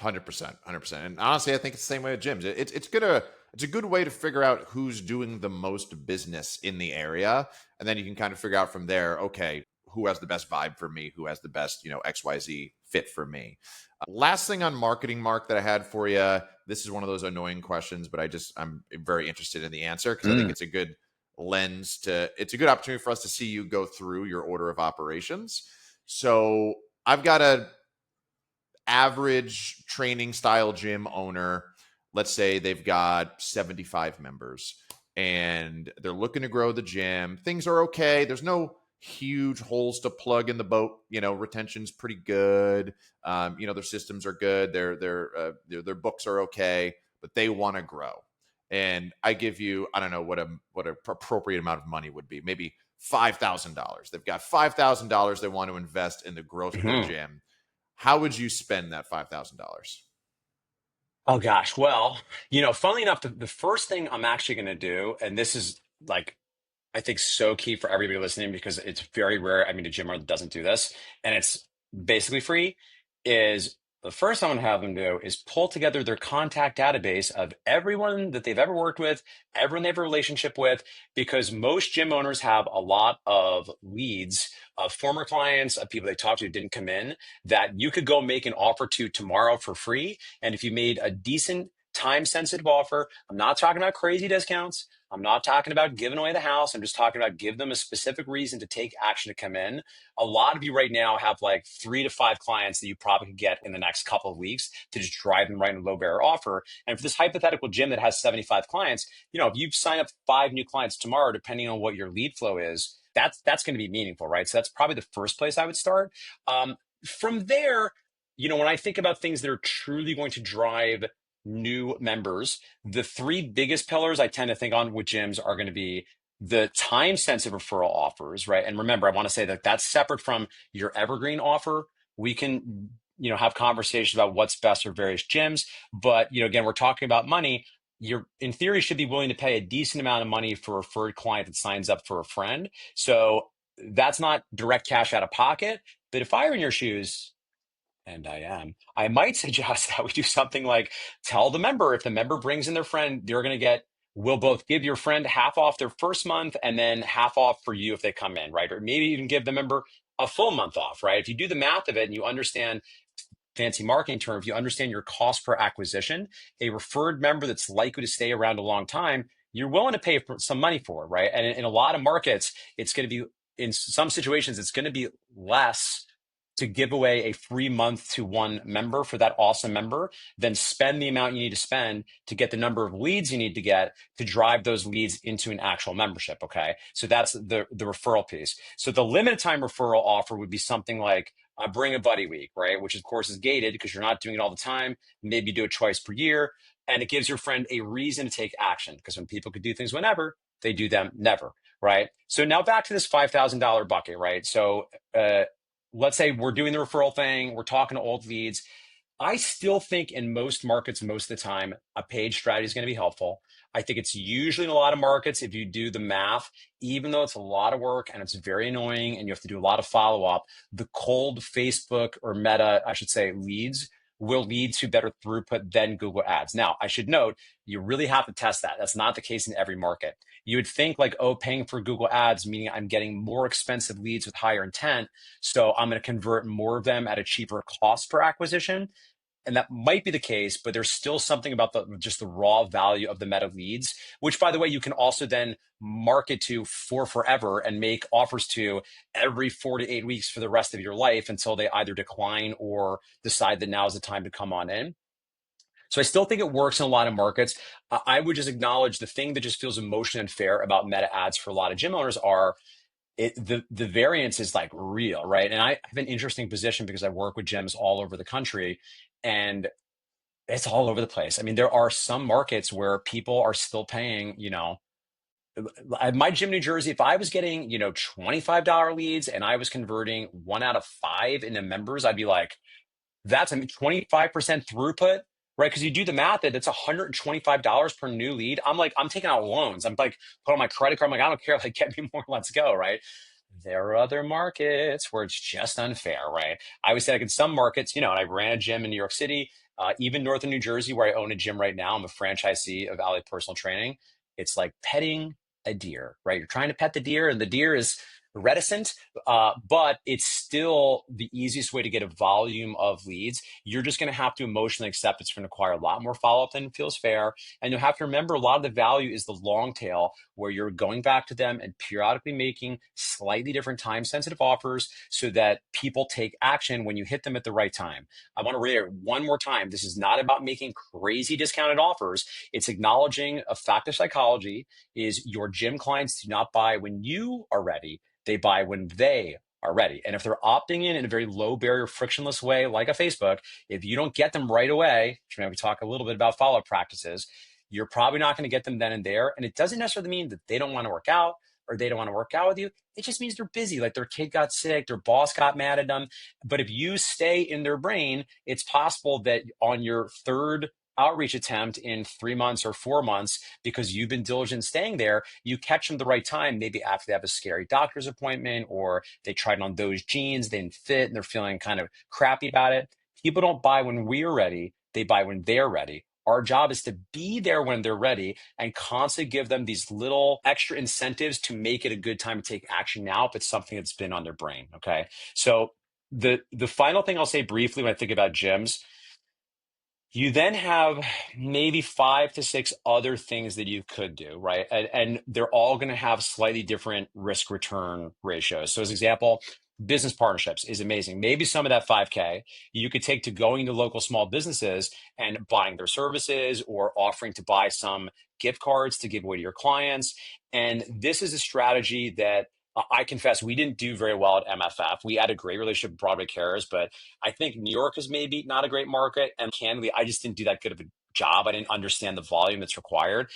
100%. And honestly, I think it's the same way with gyms. It's a good way to figure out who's doing the most business in the area. And then you can kind of figure out from there, okay, who has the best vibe for me? Who has the best, XYZ fit for me? Last thing on marketing, Mark, that I had for you. This is one of those annoying questions, but I'm very interested in the answer because I think it's a good it's a good opportunity for us to see you go through your order of operations. So I've got a average training style gym owner. Let's say they've got 75 members and they're looking to grow the gym. Things are okay. There's no huge holes to plug in the boat. Retention's pretty good. Their systems are good. Their books are okay, but they want to grow. And I give you, I don't know what a appropriate amount of money would be. Maybe $5,000. They've got $5,000 they want to invest in the growth of their gym. How would you spend that $5,000? Oh gosh. Well, funnily enough, the first thing I'm actually going to do, and this is like, I think so key for everybody listening because it's very rare. I mean, a gym owner that doesn't do this, and it's basically free, is the first thing I'm going to have them do is pull together their contact database of everyone that they've ever worked with, everyone they have a relationship with, because most gym owners have a lot of leads of former clients, of people they talked to who didn't come in, that you could go make an offer to tomorrow for free. And if you made a decent time sensitive offer, I'm not talking about crazy discounts. I'm not talking about giving away the house. I'm just talking about give them a specific reason to take action to come in. A lot of you right now have like 3 to 5 clients that you probably could get in the next couple of weeks to just drive them right in a low barrier offer. And for this hypothetical gym that has 75 clients, if you sign up 5 new clients tomorrow, depending on what your lead flow is, that's going to be meaningful, right? So that's probably the first place I would start. From there, when I think about things that are truly going to drive new members, the 3 biggest pillars I tend to think on with gyms are going to be the time sensitive referral offers, right? And remember, I want to say that that's separate from your evergreen offer. We can, have conversations about what's best for various gyms. But, again, we're talking about money. You in theory should be willing to pay a decent amount of money for a referred client that signs up for a friend. So that's not direct cash out of pocket. But if I were in your shoes, and I might suggest that we do something like tell the member, if the member brings in their friend, they're going to get we'll both give your friend half off their first month and then half off for you if they come in, right? Or maybe even give the member a full month off, right? If you do the math of it and you understand fancy marketing term, if you understand your cost per acquisition, a referred member that's likely to stay around a long time, you're willing to pay for some money for, right? And in a lot of markets, it's going to be, in some situations, it's going to be less to give away a free month to one member for that awesome member than spend the amount you need to spend to get the number of leads you need to get to drive those leads into an actual membership. Okay. So that's the referral piece. So the limited time referral offer would be something like bring a buddy week, right? Which of course is gated because you're not doing it all the time. Maybe do it twice per year. And it gives your friend a reason to take action, because when people could do things whenever, they do them never, right? So now back to this $5,000 bucket, right? So let's say we're doing the referral thing, we're talking to old leads. I still think in most markets, most of the time, a paid strategy is going to be helpful. I think it's usually in a lot of markets, if you do the math, even though it's a lot of work and it's very annoying and you have to do a lot of follow up, the cold Facebook or Meta, I should say, leads will lead to better throughput than Google Ads. Now, I should note, you really have to test that. That's not the case in every market. You would think like, oh, paying for Google Ads, meaning I'm getting more expensive leads with higher intent, so I'm going to convert more of them at a cheaper cost per acquisition. And that might be the case, but there's still something about just the raw value of the meta leads, which, by the way, you can also then market to for forever and make offers to every 4 to 8 weeks for the rest of your life until they either decline or decide that now is the time to come on in. So I still think it works in a lot of markets. I would just acknowledge the thing that just feels emotionally unfair about meta ads for a lot of gym owners are the variance is like real, right? And I have an interesting position because I work with gyms all over the country, and it's all over the place. I mean, there are some markets where people are still paying, at my gym in New Jersey, if I was getting, $25 leads and I was converting 1 out of 5 into members, I'd be like, that's a 25% throughput, right? Because you do the math, that's $125 per new lead. I'm like, I'm taking out loans. I'm like, put on my credit card. I'm like, I don't care. Like, get me more. Let's go, right? There are other markets where it's just unfair, right? I would say like in some markets, and I ran a gym in New York City, even northern New Jersey, where I own a gym right now. I'm a franchisee of Alley Personal Training. It's like petting a deer, right? You're trying to pet the deer and the deer is reticent, but it's still the easiest way to get a volume of leads. You're just going to have to emotionally accept it's going to require a lot more follow-up than feels fair. And you'll have to remember a lot of the value is the long tail, where you're going back to them and periodically making slightly different time-sensitive offers so that people take action when you hit them at the right time. I want to reiterate one more time, this is not about making crazy discounted offers. It's acknowledging a fact of psychology is your gym clients do not buy when you are ready. They buy when they are ready. And if they're opting in a very low barrier, frictionless way, like a Facebook, if you don't get them right away, which we talk a little bit about follow-up practices, you're probably not going to get them then and there. And it doesn't necessarily mean that they don't want to work out or they don't want to work out with you. It just means they're busy. Like their kid got sick, their boss got mad at them. But if you stay in their brain, it's possible that on your third outreach attempt in 3 months or 4 months, because you've been diligent staying there, you catch them the right time, maybe after they have a scary doctor's appointment or they tried on those jeans, they didn't fit and they're feeling kind of crappy about it. People don't buy when we're ready, they buy when they're ready. Our job is to be there when they're ready and constantly give them these little extra incentives to make it a good time to take action now if it's something that's been on their brain. Okay. So the final thing I'll say briefly when I think about gyms, you then have maybe 5 to 6 other things that you could do, right? And they're all going to have slightly different risk return ratios. So as an example, business partnerships is amazing. Maybe some of that 5K you could take to going to local small businesses and buying their services or offering to buy some gift cards to give away to your clients. And this is a strategy that I confess we didn't do very well at MFF. We had a great relationship with Broadway carers, but I think New York is maybe not a great market. And candidly, I just didn't do that good of a job. I didn't understand the volume that's required.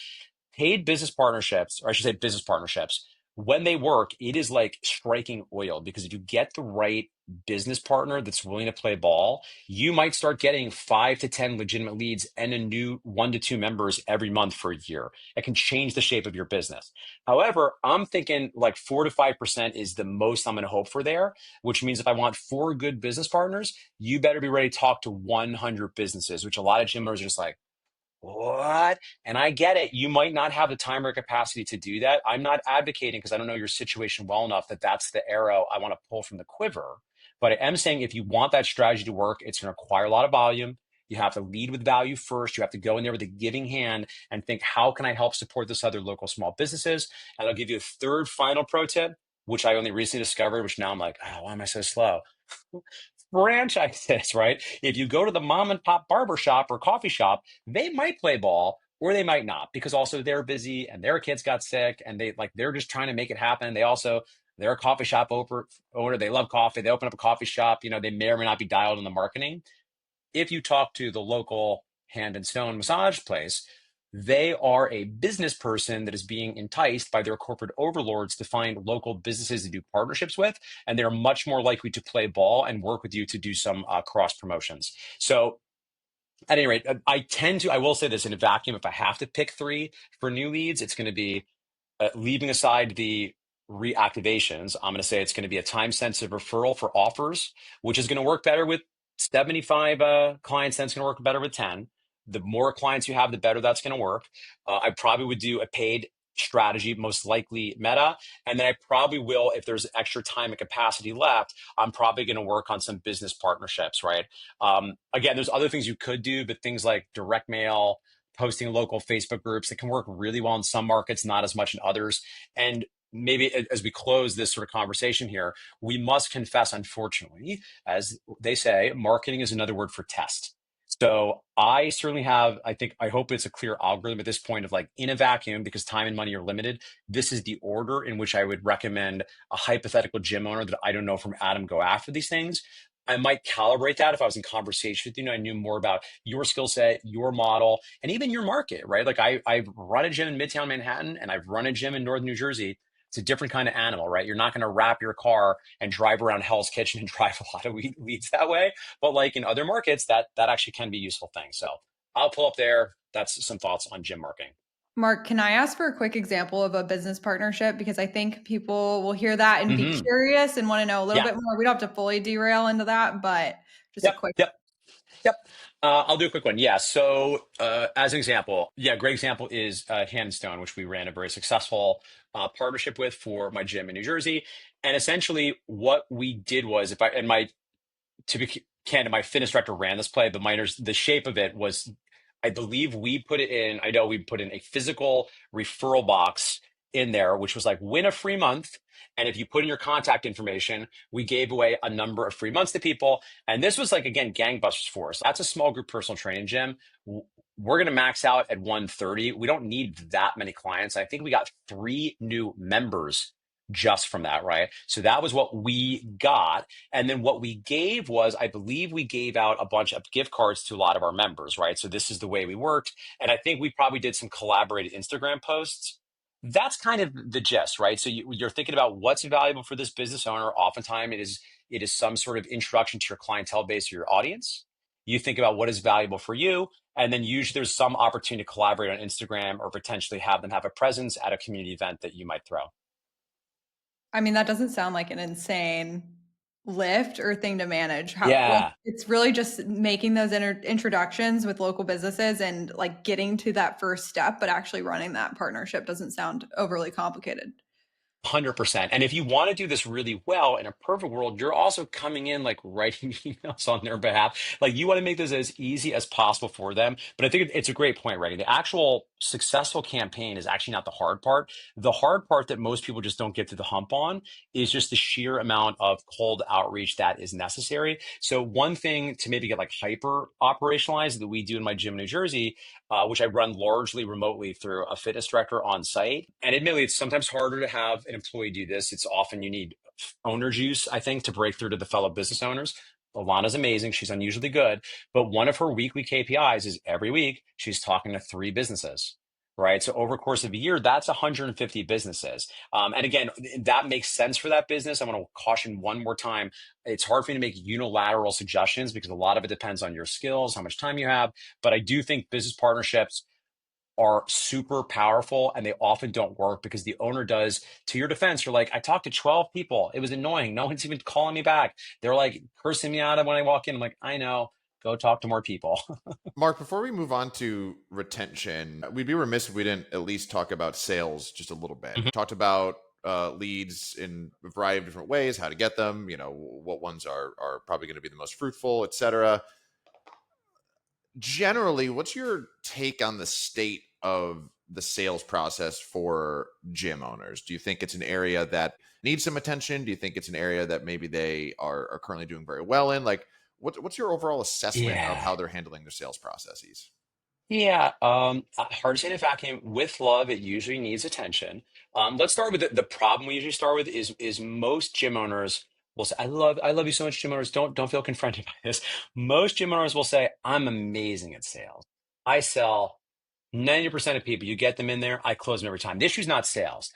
Paid business partnerships, or I should say business partnerships, when they work, it is like striking oil, because if you get the right business partner that's willing to play ball, you might start getting 5 to 10 legitimate leads and a new 1 to 2 members every month for a year. It can change the shape of your business. However, I'm thinking like 4 to 5% is the most I'm going to hope for there, which means if I want 4 good business partners, you better be ready to talk to 100 businesses, which a lot of gym owners are just like, what? And I get it. You might not have the time or capacity to do that. I'm not advocating, because I don't know your situation well enough, that that's the arrow I want to pull from the quiver. But I am saying if you want that strategy to work, it's going to require a lot of volume. You have to lead with value first. You have to go in there with a giving hand and think, how can I help support this other local small businesses? And I'll give you a third final pro tip, which I only recently discovered, which now I'm like, oh, why am I so slow? Franchises, right? If you go to the mom and pop barber shop or coffee shop, they might play ball or they might not, because also they're busy and their kids got sick and they're just trying to make it happen. They're a coffee shop owner. They love coffee. They open up a coffee shop. They may or may not be dialed in the marketing. If you talk to the local Hand and Stone massage place, they are a business person that is being enticed by their corporate overlords to find local businesses to do partnerships with, and they're much more likely to play ball and work with you to do some cross promotions. So at any rate, I will say this in a vacuum, if I have to pick three for new leads, it's going to be leaving aside the reactivations. I'm going to say it's going to be a time sensitive referral for offers, which is going to work better with 75 clients. That's going to work better with 10. The more clients you have, the better that's going to work. I probably would do a paid strategy, most likely Meta. And then I probably will, if there's extra time and capacity left, I'm probably going to work on some business partnerships, right? Again, there's other things you could do, but things like direct mail, posting local Facebook groups, that can work really well in some markets, not as much in others. And maybe as we close this sort of conversation here, we must confess, unfortunately, as they say, marketing is another word for test. So I certainly have, I hope it's a clear algorithm at this point of like, in a vacuum, because time and money are limited, this is the order in which I would recommend a hypothetical gym owner that I don't know from Adam go after these things. I might calibrate that if I was in conversation with you, and I knew more about your skill set, your model, and even your market, right? Like I've run a gym in Midtown Manhattan and I've run a gym in Northern New Jersey. It's a different kind of animal, right? You're not going to wrap your car and drive around Hell's Kitchen and drive a lot of weeds that way. But like in other markets, that actually can be a useful thing. So I'll pull up there. That's some thoughts on gym marketing. Mark, can I ask for a quick example of a business partnership? Because I think people will hear that and be curious and want to know a little bit more. We don't have to fully derail into that, but just a quick. Yep. I'll do a quick one. Yeah. So as an example, great example is Handstone, which we ran a very successful partnership with for my gym in New Jersey. And essentially what we did was, to be candid, my fitness director ran this play, but the shape of it was, I believe we put in a physical referral box in there, which was like, win a free month. And if you put in your contact information, we gave away a number of free months to people. And this was like, again, gangbusters for us. That's a small group personal training gym. We're going to max out at 130. We don't need that many clients. I think we got 3 new members just from that, right? So that was what we got. And then what we gave was, I believe we gave out a bunch of gift cards to a lot of our members, right? So this is the way we worked. And I think we probably did some collaborated Instagram posts. That's kind of the gist, right? So you're thinking about what's valuable for this business owner. Oftentimes it is some sort of introduction to your clientele base or your audience. You think about what is valuable for you. And then usually there's some opportunity to collaborate on Instagram or potentially have them have a presence at a community event that you might throw. I mean, that doesn't sound like an insane lift or thing to manage. It's really just making those introductions with local businesses and like getting to that first step, but actually running that partnership doesn't sound overly complicated. 100%. And if you want to do this really well in a perfect world, you're also coming in like writing emails on their behalf. Like you want to make this as easy as possible for them. But I think it's a great point, Reganne. The actual successful campaign is actually not the hard part. The hard part that most people just don't get to the hump on is just the sheer amount of cold outreach that is necessary. So one thing to maybe get like hyper operationalized that we do in my gym in New Jersey, which I run largely remotely through a fitness director on site. And admittedly, it's sometimes harder to have an employee do this. It's often you need owner juice, I think, to break through to the fellow business owners. Alana's amazing. She's unusually good. But one of her weekly KPIs is every week she's talking to 3 businesses. Right. So over the course of a year, that's 150 businesses. And again, that makes sense for that business. I want to caution one more time. It's hard for me to make unilateral suggestions because a lot of it depends on your skills, how much time you have. But I do think business partnerships are super powerful and they often don't work because the owner does, to your defense, you're like, I talked to 12 people. It was annoying. No one's even calling me back. They're like cursing me out when I walk in. I'm like, I know. Go talk to more people. Mark, before we move on to retention, we'd be remiss if we didn't at least talk about sales just a little bit. Mhm. Talked about leads in a variety of different ways, how to get them, what ones are probably going to be the most fruitful, etc. Generally, what's your take on the state of the sales process for gym owners? Do you think it's an area that needs some attention? Do you think it's an area that maybe they are currently doing very well in? Like, what's your overall assessment of Yeah. how they're handling their sales processes? Yeah, hard to say in a vacuum. With love, it usually needs attention. Let's start with the problem we usually start with is most gym owners will say, I love you so much, gym owners. Don't feel confronted by this. Most gym owners will say, I'm amazing at sales. I sell 90% of people. You get them in there, I close them every time. The issue's not sales.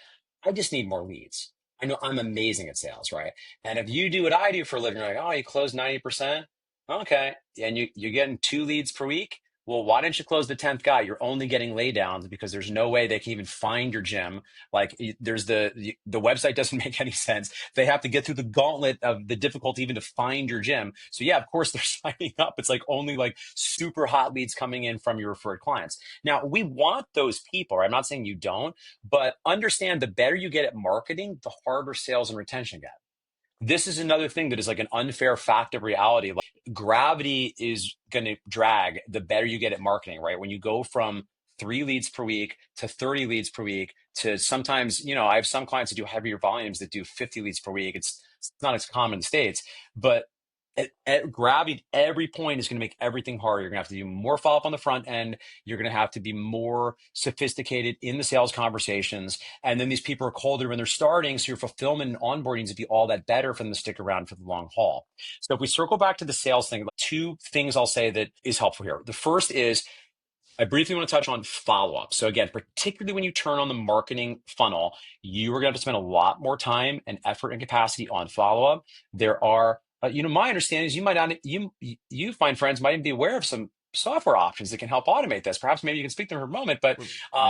I just need more leads. I know I'm amazing at sales, right? And if you do what I do for a living, you're like, oh, you close 90%. Okay. And you're getting 2 leads per week. Well, why didn't you close the 10th guy? You're only getting laydowns because there's no way they can even find your gym. Like there's the website doesn't make any sense. They have to get through the gauntlet of the difficulty even to find your gym. So yeah, of course they're signing up. It's like only like super hot leads coming in from your referred clients. Now we want those people, right? I'm not saying you don't, but understand the better you get at marketing, the harder sales and retention get. This is another thing that is like an unfair fact of reality. Like gravity is going to drag the better you get at marketing, right? When you go from 3 leads per week to 30 leads per week to sometimes, I have some clients that do heavier volumes that do 50 leads per week. It's not as common in the States, but at gravity, every point is going to make everything harder. You're going to have to do more follow up on the front end. You're going to have to be more sophisticated in the sales conversations. And then these people are colder when they're starting. So your fulfillment and onboarding needs to be all that better for them to stick around for the long haul. So if we circle back to the sales thing, 2 things I'll say that is helpful here. The first is I briefly want to touch on follow up. So again, particularly when you turn on the marketing funnel, you are going to have to spend a lot more time and effort and capacity on follow up. There are, my understanding is you might not, you find friends might even be aware of some software options that can help automate this. Perhaps maybe you can speak to them for a moment, but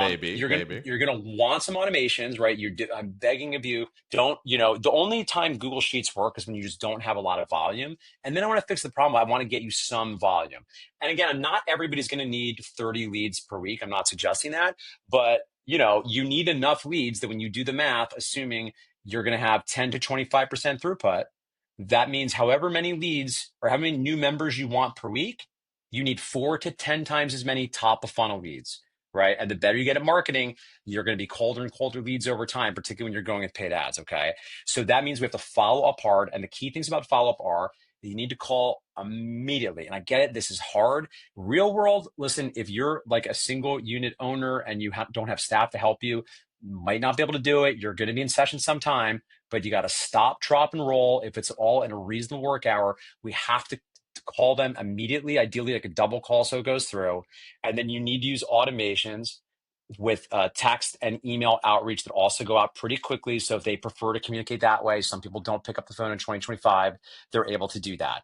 Maybe, you're maybe. gonna want some automations, right? I'm begging of you, don't. The only time Google Sheets work is when you just don't have a lot of volume. And then I want to fix the problem. I want to get you some volume. And again, not everybody's going to need 30 leads per week. I'm not suggesting that, but you need enough leads that when you do the math, assuming you're going to have 10 to 25% throughput, that means however many leads or how many new members you want per week, you need 4 to 10 times as many top of funnel leads, right? And the better you get at marketing, you're going to be colder and colder leads over time, particularly when you're going with paid ads, okay? So that means we have to follow up hard. And the key things about follow up are you need to call immediately. And I get it. This is hard. Real world, listen, if you're like a single unit owner and you don't have staff to help you, might not be able to do it. You're going to be in session sometime, but you got to stop, drop, and roll. If it's all in a reasonable work hour, we have to call them immediately, ideally like a double call so it goes through. And then you need to use automations with text and email outreach that also go out pretty quickly. So if they prefer to communicate that way, some people don't pick up the phone in 2025, they're able to do that.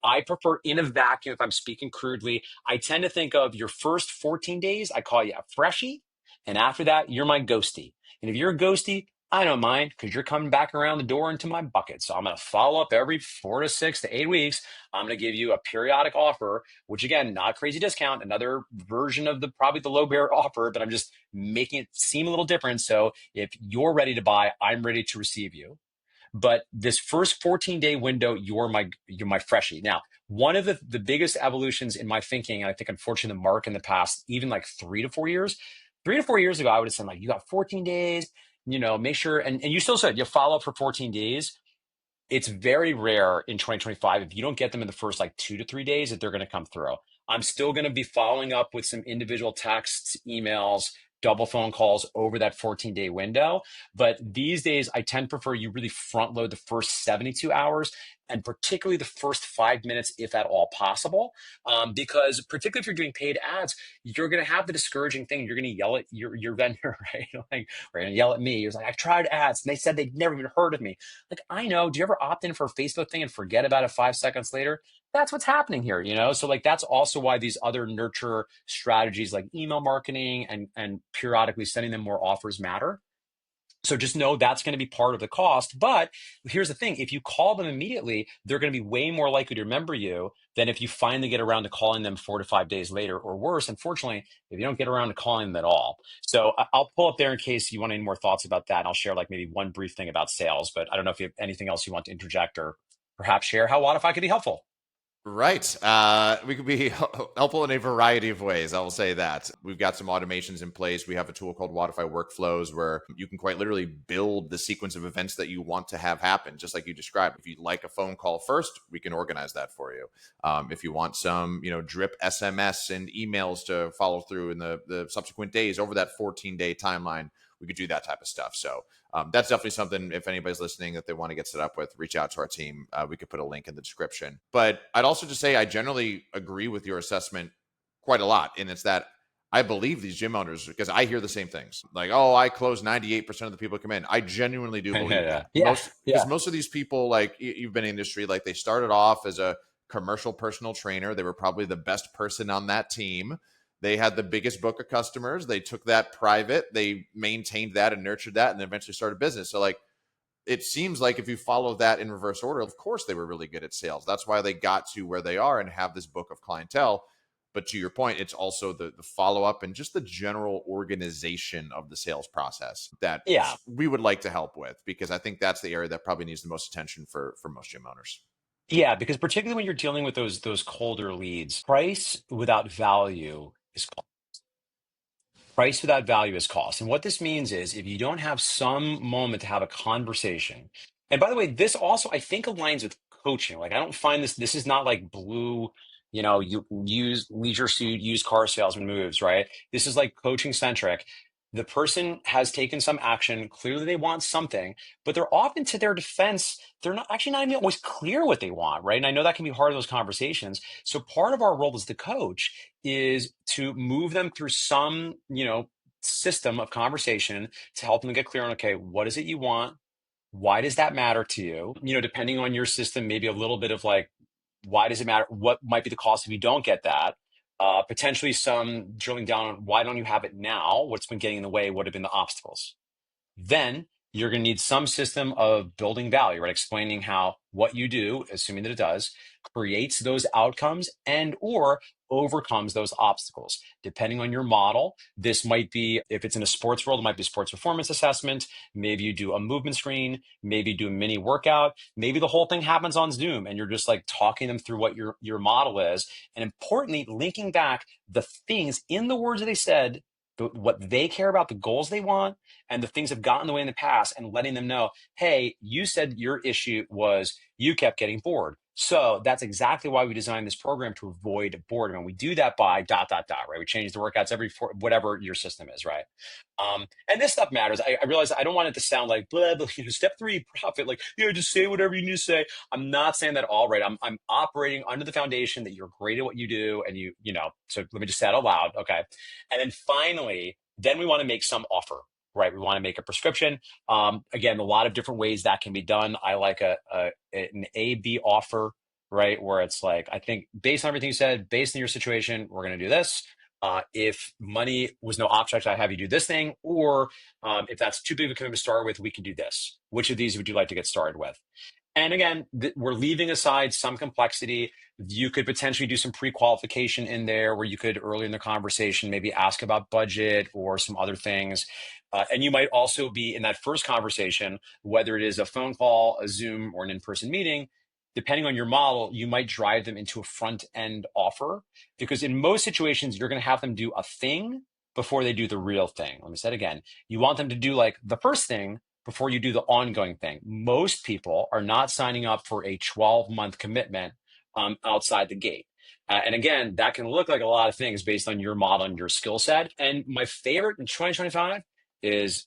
I prefer in a vacuum, if I'm speaking crudely, I tend to think of your first 14 days, I call you a freshie. And after that, you're my ghostie. And if you're a ghostie, I don't mind because you're coming back around the door into my bucket. So I'm going to follow up every 4 to 6 to 8 weeks. I'm going to give you a periodic offer, which again, not crazy discount, another version of probably the low bear offer, but I'm just making it seem a little different. So if you're ready to buy, I'm ready to receive you. But this first 14-day window, you're my freshie. Now, one of the biggest evolutions in my thinking, and I think unfortunately the mark in the past, even like 3 to 4 years, 3 to 4 years ago, I would have said like, you got 14 days, make sure, and you still said you follow up for 14 days. It's very rare in 2025 if you don't get them in the first like 2 to 3 days that they're going to come through. I'm still going to be following up with some individual texts, emails, double phone calls over that 14-day window. But these days, I tend to prefer you really front load the first 72 hours and particularly the first 5 minutes, if at all possible. Because particularly if you're doing paid ads, you're going to have the discouraging thing. You're going to yell at your vendor, right? Like, they're going to yell at me. It's like, I tried ads and they said they'd never even heard of me. Like, I know. Do you ever opt in for a Facebook thing and forget about it 5 seconds later? That's what's happening here, So like that's also why these other nurture strategies like email marketing and periodically sending them more offers matter. So just know that's going to be part of the cost. But here's the thing. If you call them immediately, they're going to be way more likely to remember you than if you finally get around to calling them 4 to 5 days later, or worse, unfortunately, if you don't get around to calling them at all. So I'll pull up there in case you want any more thoughts about that. And I'll share like maybe one brief thing about sales, but I don't know if you have anything else you want to interject or perhaps share how Wodify could be helpful. Right. We could be helpful in a variety of ways. I will say that. We've got some automations in place. We have a tool called Wodify Workflows where you can quite literally build the sequence of events that you want to have happen, just like you described. If you'd like a phone call first, we can organize that for you. If you want some, drip SMS and emails to follow through in the subsequent days over that 14-day timeline, we could do that type of stuff. So that's definitely something, if anybody's listening, that they want to get set up with, reach out to our team. We could put a link in the description. But I'd also just say I generally agree with your assessment quite a lot. And it's that I believe these gym owners, because I hear the same things. Like, oh, I close 98% of the people who come in. I genuinely do believe that. Because most of these people, like you've been in the industry, like they started off as a commercial personal trainer. They were probably the best person on that team. They had the biggest book of customers. They took that private. They maintained that and nurtured that and eventually started business. So like, it seems like if you follow that in reverse order, of course they were really good at sales. That's why they got to where they are and have this book of clientele. But to your point, it's also the follow-up and just the general organization of the sales process that we would like to help with, because I think that's the area that probably needs the most attention for most gym owners. Yeah, because particularly when you're dealing with those colder leads, price without value is cost. Price without value is cost. And what this means is if you don't have some moment to have a conversation, and by the way, this also I think aligns with coaching. Like I don't find this is not like blue, you use leisure suit, used car salesman moves, right? This is like coaching centric. The person has taken some action. Clearly they want something, but they're often, to their defense, they're not even always clear what they want, right? And I know that can be hard in those conversations. So part of our role as the coach is to move them through some, system of conversation to help them get clear on, okay, what is it you want? Why does that matter to you? Depending on your system, maybe a little bit of like, why does it matter? What might be the cost if you don't get that? Potentially some drilling down on why don't you have it now? What's been getting in the way? What have been the obstacles? Then you're going to need some system of building value, right? Explaining how what you do, assuming that it does, creates those outcomes and or overcomes those obstacles. Depending on your model, this might be, if it's in a sports world, it might be a sports performance assessment. Maybe you do a movement screen. Maybe you do a mini workout. Maybe the whole thing happens on Zoom and you're just like talking them through what your model is. And importantly, linking back the things in the words that they said, what they care about, the goals they want, and the things that have gotten in the way in the past, and letting them know, hey, you said your issue was you kept getting bored. So that's exactly why we designed this program, to avoid boredom. And we do that by ... right? We change the workouts every whatever your system is, right? And this stuff matters. I realize I don't want it to sound like blah, blah, step 3, profit, like, just say whatever you need to say. I'm not saying that at all, right? I'm operating under the foundation that you're great at what you do. And so let me just say it out loud. Okay. And then finally, then we want to make some offer, right? We want to make a prescription. Again, a lot of different ways that can be done. I like an A/B offer, right? Where it's like, I think based on everything you said, based on your situation, we're going to do this. If money was no object, I have you do this thing. Or if that's too big of a commitment to start with, we can do this. Which of these would you like to get started with? And again, we're leaving aside some complexity. You could potentially do some pre-qualification in there where you could, early in the conversation, maybe ask about budget or some other things. And you might also be in that first conversation, whether it is a phone call, a Zoom, or an in-person meeting, depending on your model, you might drive them into a front-end offer, because in most situations, you're going to have them do a thing before they do the real thing. Let me say it again. You want them to do like the first thing before you do the ongoing thing. Most people are not signing up for a 12-month commitment outside the gate. And again, that can look like a lot of things based on your model and your skill set. And my favorite in 2025 is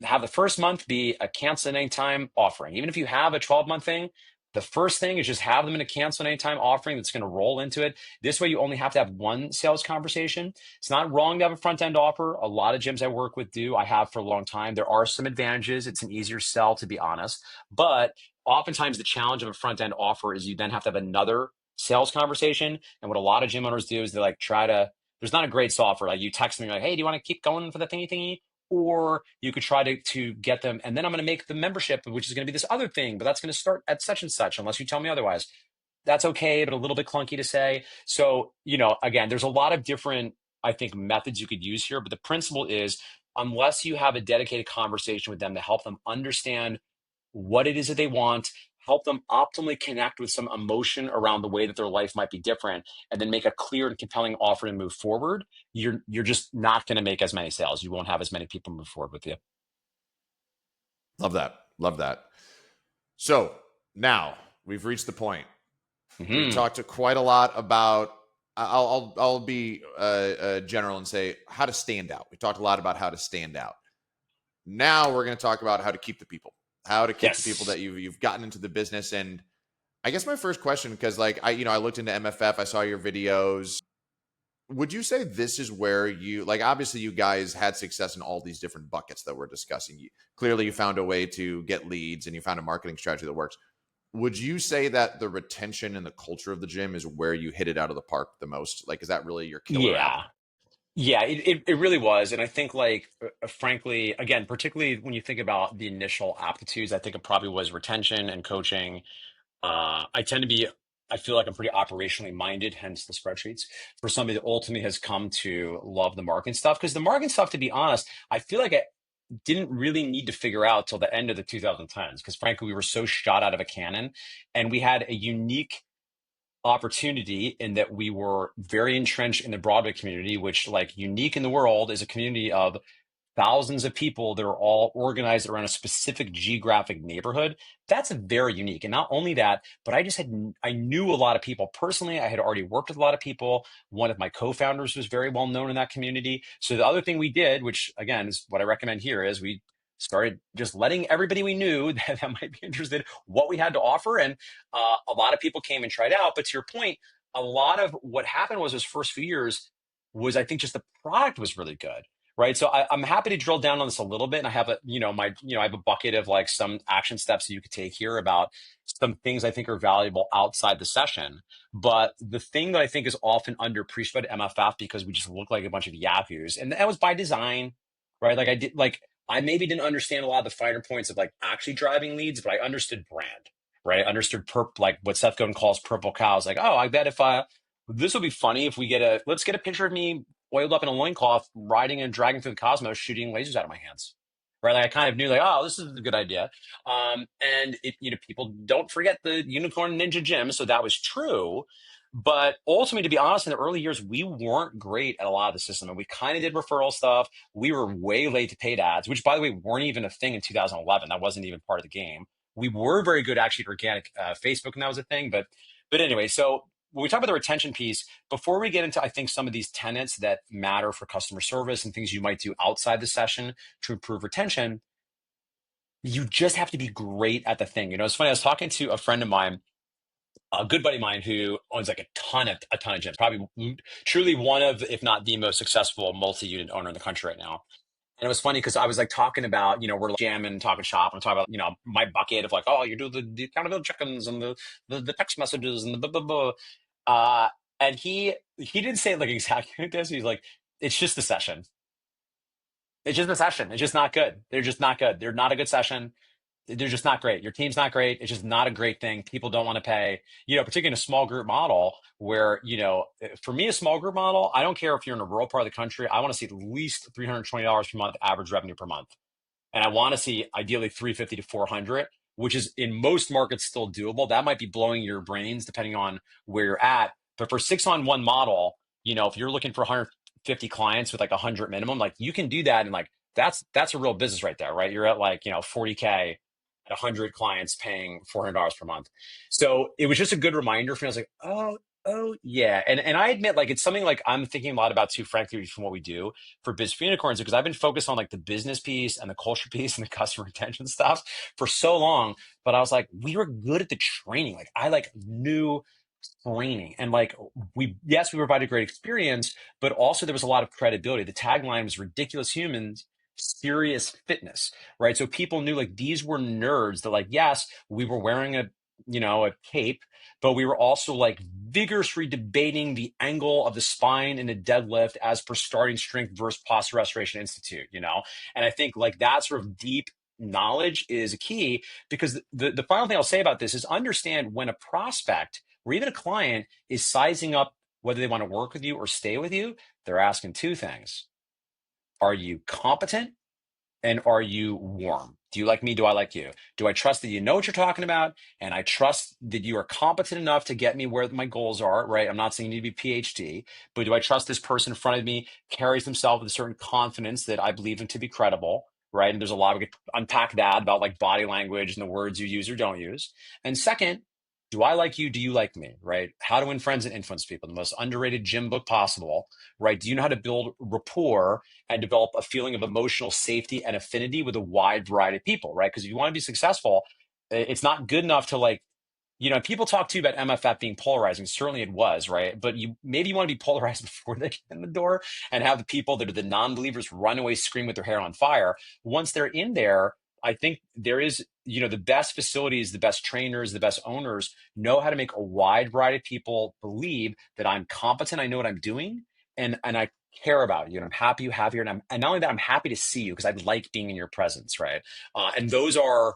have the first month be a cancel at any time offering. Even if you have a 12-month thing, the first thing is just have them in a cancel at any time offering that's going to roll into it. This way, you only have to have one sales conversation. It's not wrong to have a front end offer. A lot of gyms I work with do. I have for a long time. There are some advantages. It's an easier sell, to be honest. But oftentimes, the challenge of a front end offer is you then have to have another sales conversation. And what a lot of gym owners do is they like try to, there's not a great software. Like you text me like, hey, do you want to keep going for the thingy? Or you could try to get them, and then I'm going to make the membership, which is going to be this other thing, but that's going to start at such and such, unless you tell me otherwise. That's okay, but a little bit clunky to say. So, again, there's a lot of different, I think, methods you could use here, but the principle is, unless you have a dedicated conversation with them to help them understand what it is that they want, help them optimally connect with some emotion around the way that their life might be different, and then make a clear and compelling offer to move forward, you're just not going to make as many sales. You won't have as many people move forward with you. Love that. Love that. So now we've reached the point. We've talked quite a lot about, I'll be general and say how to stand out. We talked a lot about how to stand out. Now we're going to talk about how to keep the people, how to keep the people that you've gotten into the business. And I guess my first question, because like I looked into MFF, I saw your videos. Would you say this is where you, like, obviously you guys had success in all these different buckets that we're discussing. Clearly you found a way to get leads and you found a marketing strategy that works. Would you say that the retention and the culture of the gym is where you hit it out of the park the most? Like, is that really your killer app? Yeah, it really was. And I think, like, frankly, again, particularly when you think about the initial aptitudes, I think it probably was retention and coaching. I feel like I'm pretty operationally minded, hence the spreadsheets, for somebody that ultimately has come to love the marketing stuff. Because the marketing stuff, to be honest, I feel like I didn't really need to figure out till the end of the 2010s. Because frankly, we were so shot out of a cannon, and we had a unique opportunity in that we were very entrenched in the Broadway community, which, like, unique in the world, is a community of thousands of people that are all organized around a specific geographic neighborhood. That's very unique. And not only that, but I knew a lot of people personally. I had already worked with a lot of people. One of my co-founders was very well known in that community. So the other thing we did, which again is what I recommend here, is we started just letting everybody we knew that might be interested what we had to offer. And a lot of people came and tried out. But to your point, a lot of what happened was those first few years was, I think, just the product was really good. Right. So I'm happy to drill down on this a little bit. And I have I have a bucket of like some action steps that you could take here about some things I think are valuable outside the session. But the thing that I think is often underappreciated at MFF, because we just look like a bunch of yahoos, and that was by design, right? I maybe didn't understand a lot of the finer points of like actually driving leads, but I understood brand, right? I understood like what Seth Godin calls purple cows. Like, oh, I bet if this will be funny if let's get a picture of me oiled up in a loincloth, riding and dragging through the cosmos, shooting lasers out of my hands. Right? Like, I kind of knew, like, oh, this is a good idea. And people don't forget the unicorn ninja gym. So that was true. But ultimately, to be honest, in the early years, we weren't great at a lot of the system. And we kind of did referral stuff. We were way late to paid ads, which, by the way, weren't even a thing in 2011. That wasn't even part of the game. We were very good, actually, at organic Facebook, and that was a thing. But anyway, so when we talk about the retention piece, before we get into, I think, some of these tenets that matter for customer service and things you might do outside the session to improve retention, you just have to be great at the thing. It's funny. I was talking to a friend of mine, a good buddy of mine, who owns like a ton of gyms, probably truly one of, if not the most successful multi-unit owner in the country right now. And it was funny because I was like talking about, we're like jamming, talking shop, and talking about, my bucket of like, oh, you do the accountability check-ins and the text messages and the blah, blah, blah. And he didn't say it like exactly like this. He's like, it's just the session. It's just the session. It's just not good. They're just not good. They're not a good session. They're just not great. Your team's not great. It's just not a great thing. People don't want to pay, particularly in a small group model where, for me, a small group model, I don't care if you're in a rural part of the country. I want to see at least $320 per month average revenue per month. And I want to see ideally 350 to 400, which is in most markets still doable. That might be blowing your brains depending on where you're at. But for 6-on-1 model, if you're looking for 150 clients with like 100 minimum, like you can do that. And like, that's a real business right there, right? You're at like, 40K at 100 clients paying $400 per month. So it was just a good reminder for me. I was like, oh yeah. And I admit, like, it's something like I'm thinking a lot about too, frankly, from what we do for Biz for Unicorns, because I've been focused on like the business piece and the culture piece and the customer retention stuff for so long. But I was like, we were good at the training. Like I like knew training, and like we provided a great experience, but also there was a lot of credibility. The tagline was ridiculous humans, serious fitness, right? So people knew like these were nerds that, like, yes, we were wearing a a cape, but we were also like vigorously debating the angle of the spine in a deadlift as per Starting Strength versus Posture Restoration Institute, And I think like that sort of deep knowledge is a key, because the final thing I'll say about this is understand when a prospect or even a client is sizing up whether they want to work with you or stay with you, they're asking two things. Are you competent? And are you warm? Do you like me? Do I like you? Do I trust that you know what you're talking about? And I trust that you are competent enough to get me where my goals are, right? I'm not saying you need to be PhD, but do I trust this person in front of me carries himself with a certain confidence that I believe him to be credible, right? And there's a lot we could unpack that about like body language and the words you use or don't use. And second, do I like you? Do you like me, right? How to Win Friends and Influence People, the most underrated gym book possible, right? Do you know how to build rapport and develop a feeling of emotional safety and affinity with a wide variety of people, right? Because if you want to be successful, it's not good enough to like, people talk to you about MFF being polarizing. Certainly it was, right? But maybe you want to be polarized before they get in the door and have the people that are the non-believers run away, scream with their hair on fire. Once they're in there, I think there is, the best facilities, the best trainers, the best owners know how to make a wide variety of people believe that I'm competent, I know what I'm doing, and I care about you, and I'm happy you have here, and not only that, I'm happy to see you because I like being in your presence, right? And those are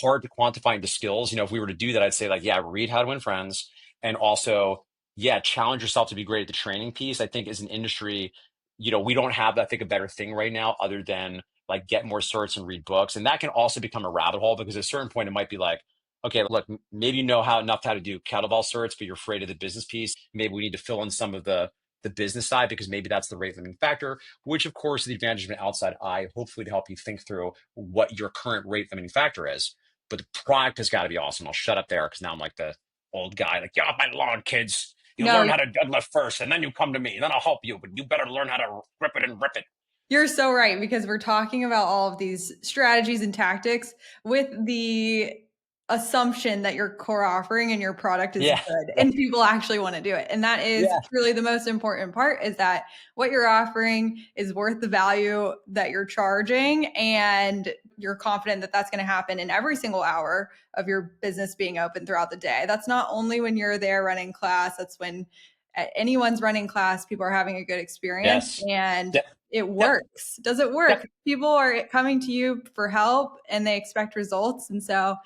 hard to quantify into skills. If we were to do that, I'd say like, yeah, read How to Win Friends, and also, yeah, challenge yourself to be great at the training piece. I think as an industry, we don't have, I think, a better thing right now other than like get more certs and read books. And that can also become a rabbit hole, because at a certain point it might be like, okay, look, maybe you know enough how to do kettlebell certs, but you're afraid of the business piece. Maybe we need to fill in some of the business side, because maybe that's the rate limiting factor, which of course is the advantage of an outside eye, hopefully to help you think through what your current rate limiting factor is. But the product has got to be awesome. I'll shut up there because now I'm like the old guy, like, get off my lawn, kids. You No, learn how to deadlift first, and then you come to me, and then I'll help you. But you better learn how to grip it and rip it. you're so right, because we're talking about all of these strategies and tactics with the assumption that your core offering and your product is good and people actually want to do it. And that is really the most important part, is that what you're offering is worth the value that you're charging, and you're confident that that's going to happen in every single hour of your business being open throughout the day. That's not only when you're there running class, that's when anyone's running class, people are having a good experience, and it works. Does it work? People are coming to you for help and they expect results. And so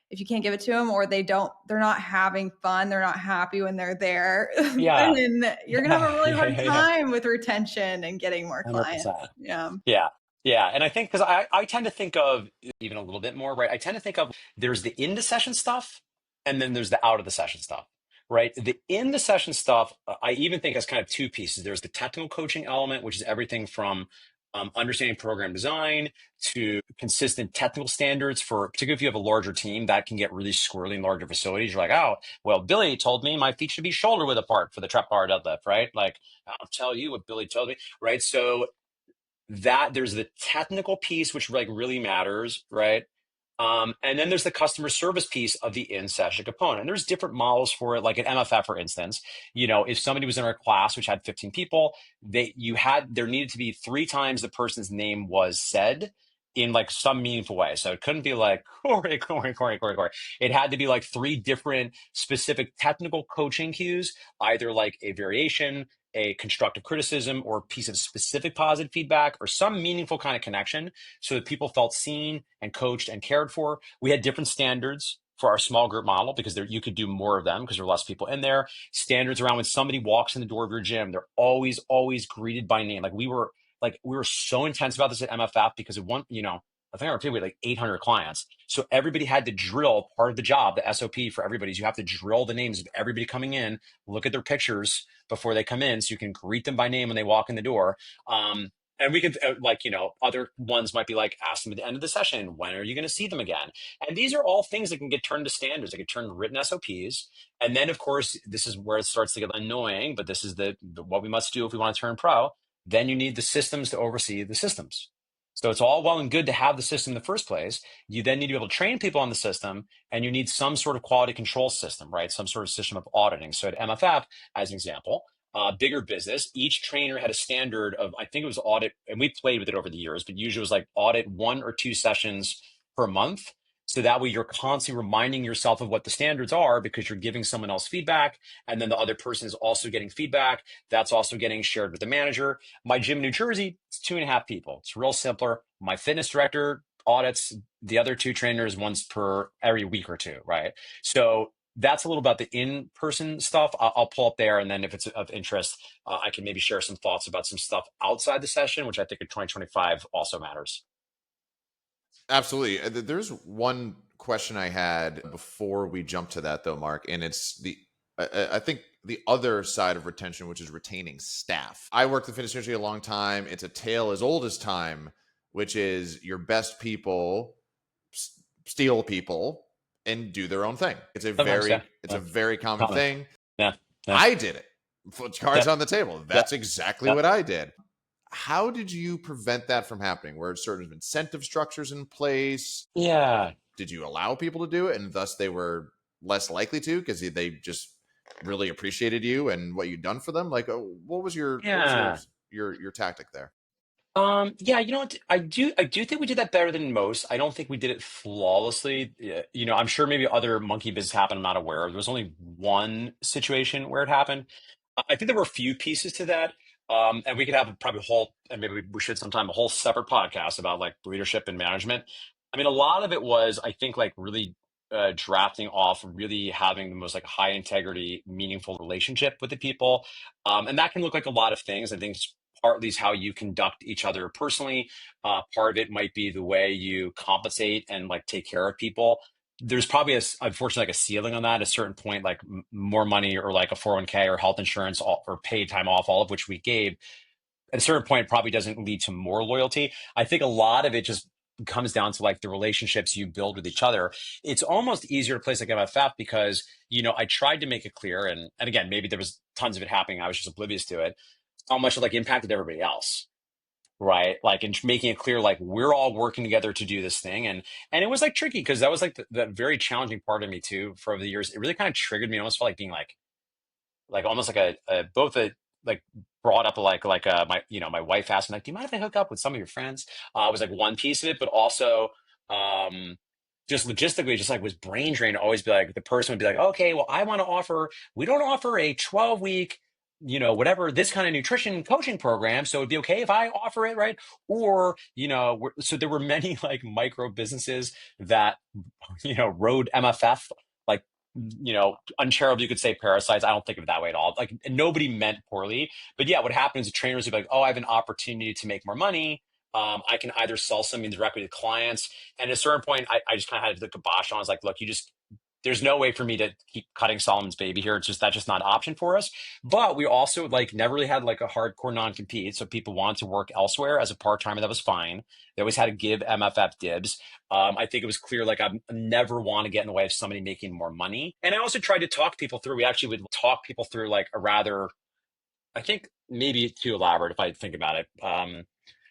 if you can't give it to them, or they're not having fun, they're not happy when they're there, then you're going to have a really hard time with retention and getting more clients. 100%. Yeah. And I think, because I tend to think of even a little bit more, right? I tend to think of there's the in the session stuff, and then there's the out of the session stuff, right? The in the session stuff, I even think has kind of two pieces. There's the technical coaching element, which is everything from understanding program design to consistent technical standards for, particularly if you have a larger team, that can get really squirrely in larger facilities. You're like, oh, well, Billy told me my feet should be shoulder width apart for the trap bar deadlift, right? Like, I'll tell you what Billy told me, right? So that there's the technical piece, which like really matters, right? And then there's the customer service piece of the in-session component. And there's different models for it, like at MFF, for instance. If somebody was in our class, which had 15 people, there needed to be 3 times the person's name was said in like some meaningful way. So it couldn't be like Cory, Cory, Cory, Cory, Cory. It had to be like 3 different specific technical coaching cues, either like a variation, a constructive criticism, or a piece of specific positive feedback, or some meaningful kind of connection, so that people felt seen and coached and cared for. We had different standards for our small group model, because you could do more of them because there were less people in there. Standards around when somebody walks in the door of your gym, they're always greeted by name. We were so intense about this at MFF, because it one, I think we had like 800 clients. So everybody had to drill part of the job. The SOP for everybody is you have to drill the names of everybody coming in, look at their pictures before they come in, so you can greet them by name when they walk in the door. And we could, other ones might be like, ask them at the end of the session, when are you going to see them again? And these are all things that can get turned to standards. They get turned to written SOPs. And then, of course, this is where it starts to get annoying, but this is what we must do if we want to turn pro. Then you need the systems to oversee the systems. So it's all well and good to have the system in the first place. You then need to be able to train people on the system, and you need some sort of quality control system, right? Some sort of system of auditing. So at MFF, as an example, bigger business, each trainer had a standard of, I think it was audit, and we played with it over the years, but usually it was like audit 1 or 2 sessions per month. So that way you're constantly reminding yourself of what the standards are because you're giving someone else feedback. And then the other person is also getting feedback. That's also getting shared with the manager. My gym in New Jersey, it's 2.5 people. It's real simpler. My fitness director audits the other 2 trainers once per every week or 2, right? So that's a little about the in-person stuff. I'll pull up there. And then if it's of interest, I can maybe share some thoughts about some stuff outside the session, which I think in 2025 also matters. Absolutely. There's one question I had before we jump to that, though, Mark, and it's I think the other side of retention, which is retaining staff. I worked in the fitness industry a long time. It's a tale as old as time, which is your best people steal people and do their own thing. It's a Sometimes, very yeah. it's a very common thing. Yeah. Yeah. I did it. Cards Yeah. on the table. That's exactly Yeah. what I did. How did you prevent that from happening? Were certain incentive structures in place? Yeah. Did you allow people to do it and thus they were less likely to because they just really appreciated you and what you'd done for them? Like, what was your Yeah. your tactic there? Yeah, you know what? I do think we did that better than most. I don't think we did it flawlessly. Yeah, I'm sure maybe other monkey business happened. I'm not aware of. There was only one situation where it happened. I think there were a few pieces to that. And we could have probably a whole, and maybe we should sometime, a whole separate podcast about like leadership and management. I mean, a lot of it was, I think, like really drafting off, really having the most like high integrity, meaningful relationship with the people. And that can look like a lot of things. I think it's partly is how you conduct each other personally. Part of it might be the way you compensate and like take care of people. There's probably unfortunately like a ceiling on that at a certain point, like more money or like a 401k or health insurance or paid time off, all of which we gave at a certain point probably doesn't lead to more loyalty. I think a lot of it just comes down to like the relationships you build with each other. It's almost easier to place like MFF because, I tried to make it clear. And again, maybe there was tons of it happening. I was just oblivious to it, how much it like impacted everybody else. Right. Like, and making it clear, like we're all working together to do this thing. And it was like tricky because that was like the very challenging part of me too, for over the years. It really kind of triggered me. I almost felt like being like almost like both a like brought up my my wife asked me like, do you mind if I hook up with some of your friends? Was like one piece of it, but also um just logistically, just like was brain drain to always be like the person would be like, okay, well, we don't offer a 12-week, whatever, this kind of nutrition coaching program. So it'd be okay if I offer it, right? Or, so there were many like micro businesses that, rode MFF, like uncharitable, you could say parasites. I don't think of it that way at all. Like nobody meant poorly, but yeah, what happens is trainers would be like, oh, I have an opportunity to make more money. I can either sell something directly to clients. And at a certain point, I just kind of had the kibosh on. I was like, look, there's no way for me to keep cutting Solomon's baby here. That's just not an option for us. But we also like never really had like a hardcore non-compete. So people wanted to work elsewhere as a part-timer. That was fine. They always had to give MFF dibs. I think it was clear, like I never want to get in the way of somebody making more money. And I also tried to talk people through. We actually would talk people through like a rather, I think maybe too elaborate if I think about it,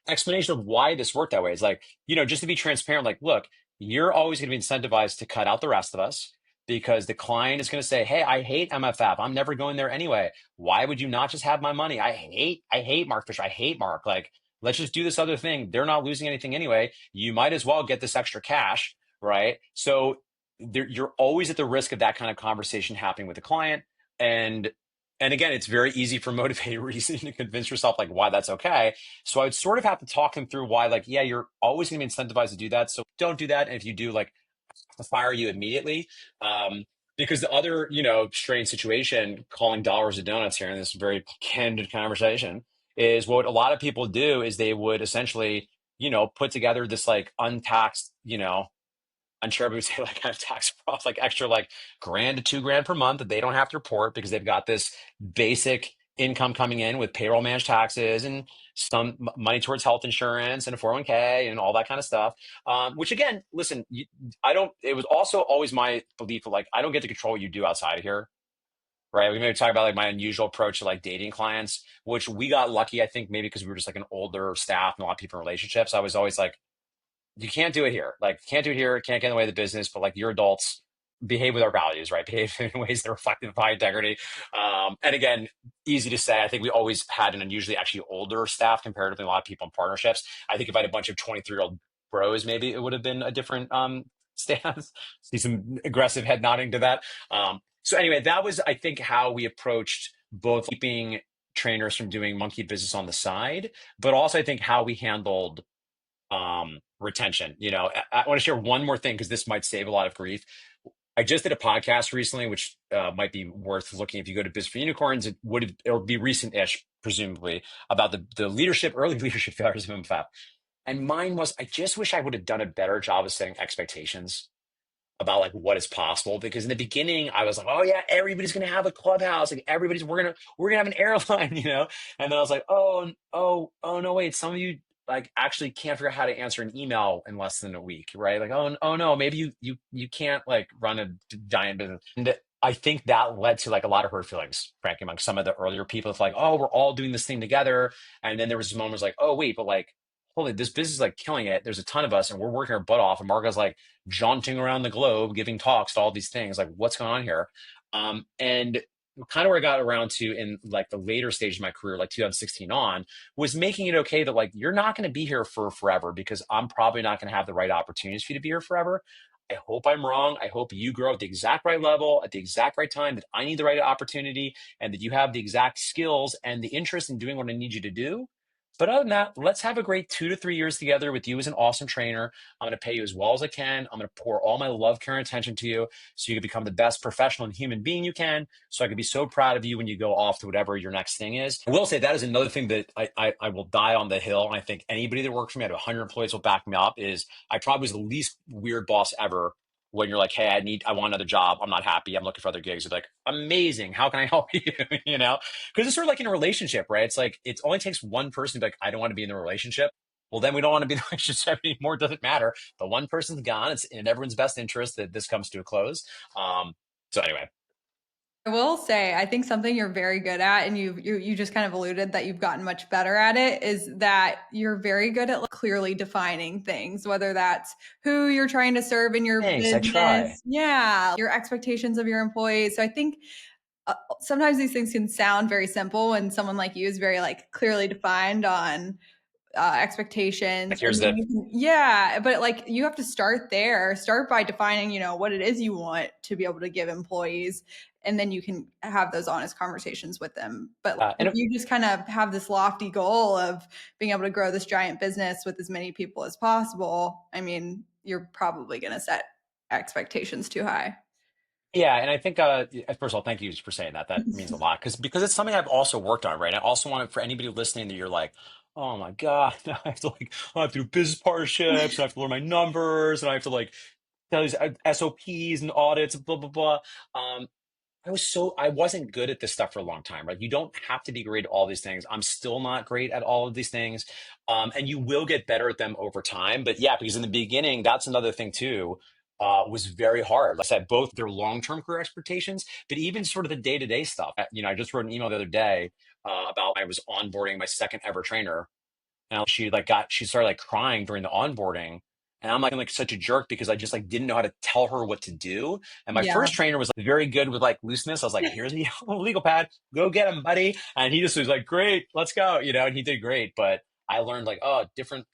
explanation of why this worked that way. It's like, just to be transparent, like, look, you're always going to be incentivized to cut out the rest of us because the client is going to say, hey, I hate MFF. I'm never going there anyway. Why would you not just have my money? I hate Mark Fisher. I hate Mark. Like, let's just do this other thing. They're not losing anything anyway. You might as well get this extra cash, right? So you're always at the risk of that kind of conversation happening with the client. And again, it's very easy for motivated reasoning to convince yourself like why that's okay. So I would sort of have to talk them through why, like, yeah, you're always going to be incentivized to do that. So don't do that. And if you do, like, I'll fire you immediately. Because the other, strange situation, calling dollars to donuts here in this very candid conversation, is what a lot of people do is they would essentially, put together this like untaxed, I'm sure we would say like kind of tax profit, like extra like grand to $2,000 per month that they don't have to report because they've got this basic income coming in with payroll managed taxes and some money towards health insurance and a 401k and all that kind of stuff. Which again, listen, it was also always my belief of like, I don't get to control what you do outside of here. Right. We may talk about like my unusual approach to like dating clients, which we got lucky, I think maybe because we were just like an older staff and a lot of people in relationships. I was always like, you can't do it here. Like, can't do it here. Can't get in the way of the business. But like, you're adults. Behave with our values, right? Behave in ways that are reflective of high integrity. And again, easy to say. I think we always had an unusually actually older staff comparatively. A lot of people in partnerships. I think if I had a bunch of 23-year-old bros, maybe it would have been a different stance. See some aggressive head nodding to that. So anyway, that was, I think, how we approached both keeping trainers from doing monkey business on the side, but also I think how we handled retention. I want to share one more thing because this might save a lot of grief. I just did a podcast recently, which might be worth looking. If you go to Biz for Unicorns, it'll be recent-ish, presumably, about the early leadership failures of MFAP. And mine was, I just wish I would have done a better job of setting expectations about like what is possible. Because in the beginning, I was like, oh yeah, everybody's gonna have a clubhouse, like we're gonna have an airline, And then I was like, oh no, wait, some of you like actually can't figure out how to answer an email in less than a week, right? Like, oh no, maybe you can't like run a giant business. And I think that led to like a lot of hurt feelings, frankly, among some of the earlier people. It's like, oh, we're all doing this thing together. And then there was moments like, oh wait, but like, holy, this business is like killing it. There's a ton of us and we're working our butt off. And Margo's like jaunting around the globe, giving talks to all these things. Like, what's going on here? And kind of where I got around to in like the later stage of my career, like 2016 on, was making it okay that like, you're not going to be here for forever because I'm probably not going to have the right opportunities for you to be here forever. I hope I'm wrong. I hope you grow at the exact right level at the exact right time, that I need the right opportunity and that you have the exact skills and the interest in doing what I need you to do. But other than that, let's have a great 2 to 3 years together with you as an awesome trainer. I'm going to pay you as well as I can. I'm going to pour all my love, care, and attention to you so you can become the best professional and human being you can. So I can be so proud of you when you go off to whatever your next thing is. I will say that is another thing that I will die on the hill. And I think anybody that works for me, I have 100 employees will back me up, is I probably was the least weird boss ever. When you're like, hey, I want another job. I'm not happy. I'm looking for other gigs. It's like, amazing. How can I help you? Because it's sort of like in a relationship, right? It's like, it only takes one person to be like, I don't want to be in the relationship. Well, then we don't want to be in the relationship anymore. It doesn't matter. The one person's gone. It's in everyone's best interest that this comes to a close. So anyway. I will say, I think something you're very good at, and you just kind of alluded that you've gotten much better at it, is that you're very good at clearly defining things, whether that's who you're trying to serve in your Thanks, business. I try. Yeah, your expectations of your employees. So I think sometimes these things can sound very simple, and someone like you is very like clearly defined on expectations. Here's but like you have to start there. Start by defining, what it is you want to be able to give employees, and then you can have those honest conversations with them. But if you just kind of have this lofty goal of being able to grow this giant business with as many people as possible, I mean, you're probably going to set expectations too high. Yeah, and I think first of all, thank you for saying that. That means a lot because it's something I've also worked on, right? I also want for anybody listening that you're like, oh my God, I have to do business partnerships, and I have to learn my numbers, and I have to like tell these SOPs and audits, blah blah blah. I wasn't good at this stuff for a long time, right? You don't have to be great at all these things. I'm still not great at all of these things. And you will get better at them over time. But yeah, because in the beginning, that's another thing too, was very hard. Like I said, both their long-term career expectations, but even sort of the day-to-day stuff. I just wrote an email the other day about I was onboarding my second ever trainer. And she started like crying during the onboarding. And I'm like such a jerk because I just like didn't know how to tell her what to do. And my first trainer was like, very good with like looseness. I was like, here's the legal pad, go get him, buddy. And he just was like, great, let's go, and he did great. But I learned like, oh, different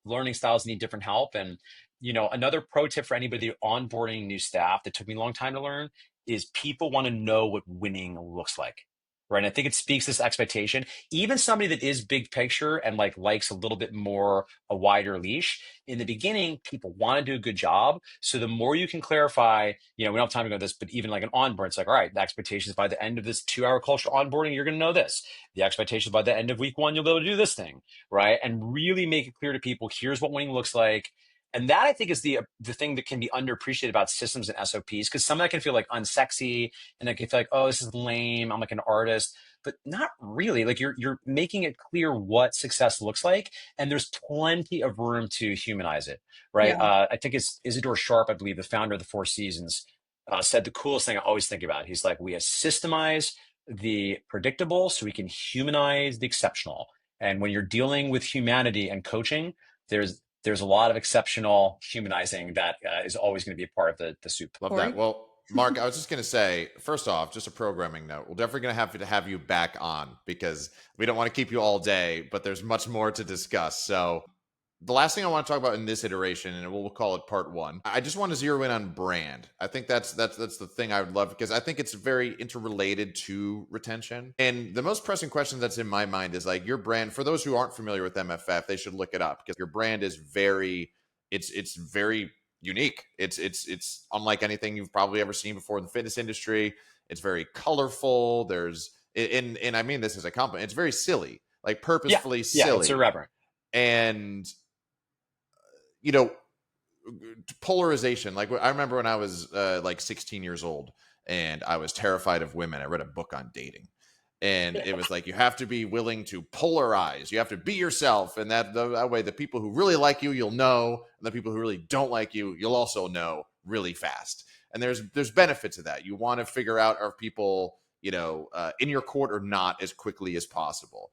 learning styles need different help. And, another pro tip for anybody onboarding new staff that took me a long time to learn is people want to know what winning looks like. Right. And I think it speaks this expectation. Even somebody that is big picture and like likes a little bit more a wider leash in the beginning, people want to do a good job. So the more you can clarify, we don't have time to go this, but even like an onboard, it's like, all right, the expectations by the end of this 2-hour culture onboarding, you're going to know this. The expectations by the end of week 1, you'll be able to do this thing. Right. And really make it clear to people, here's what winning looks like. And that I think is the thing that can be underappreciated about systems and SOPs, because some of that can feel like unsexy and it can feel like, oh, this is lame. I'm like an artist, but not really. Like you're making it clear what success looks like, and there's plenty of room to humanize it, right? Yeah. I think it's Isidore Sharp, I believe, the founder of the Four Seasons, said the coolest thing I always think about. He's like, we systemize the predictable so we can humanize the exceptional. And when you're dealing with humanity and coaching, there's a lot of exceptional humanizing that is always going to be a part of the soup. Love that. Well, Mark, I was just going to say, first off, just a programming note. We're definitely going to have you back on because we don't want to keep you all day, but there's much more to discuss. So the last thing I want to talk about in this iteration, and we'll call it part one, I just want to zero in on brand. I think that's the thing I would love, because I think it's very interrelated to retention. And the most pressing question that's in my mind is like your brand. For those who aren't familiar with MFF, they should look it up, because your brand is it's very unique. It's unlike anything you've probably ever seen before in the fitness industry. It's very colorful. And I mean this as a compliment. It's very silly, like purposefully Yeah, it's silly. irreverent. And you know, polarization. Like I remember when I was like 16 years old and I was terrified of women. I read a book on dating, and it was like, you have to be willing to polarize. You have to be yourself. And that way, the people who really like you, you'll know. And the people who really don't like you, you'll also know really fast. And there's benefit to that. You want to figure out, are people, in your court or not, as quickly as possible.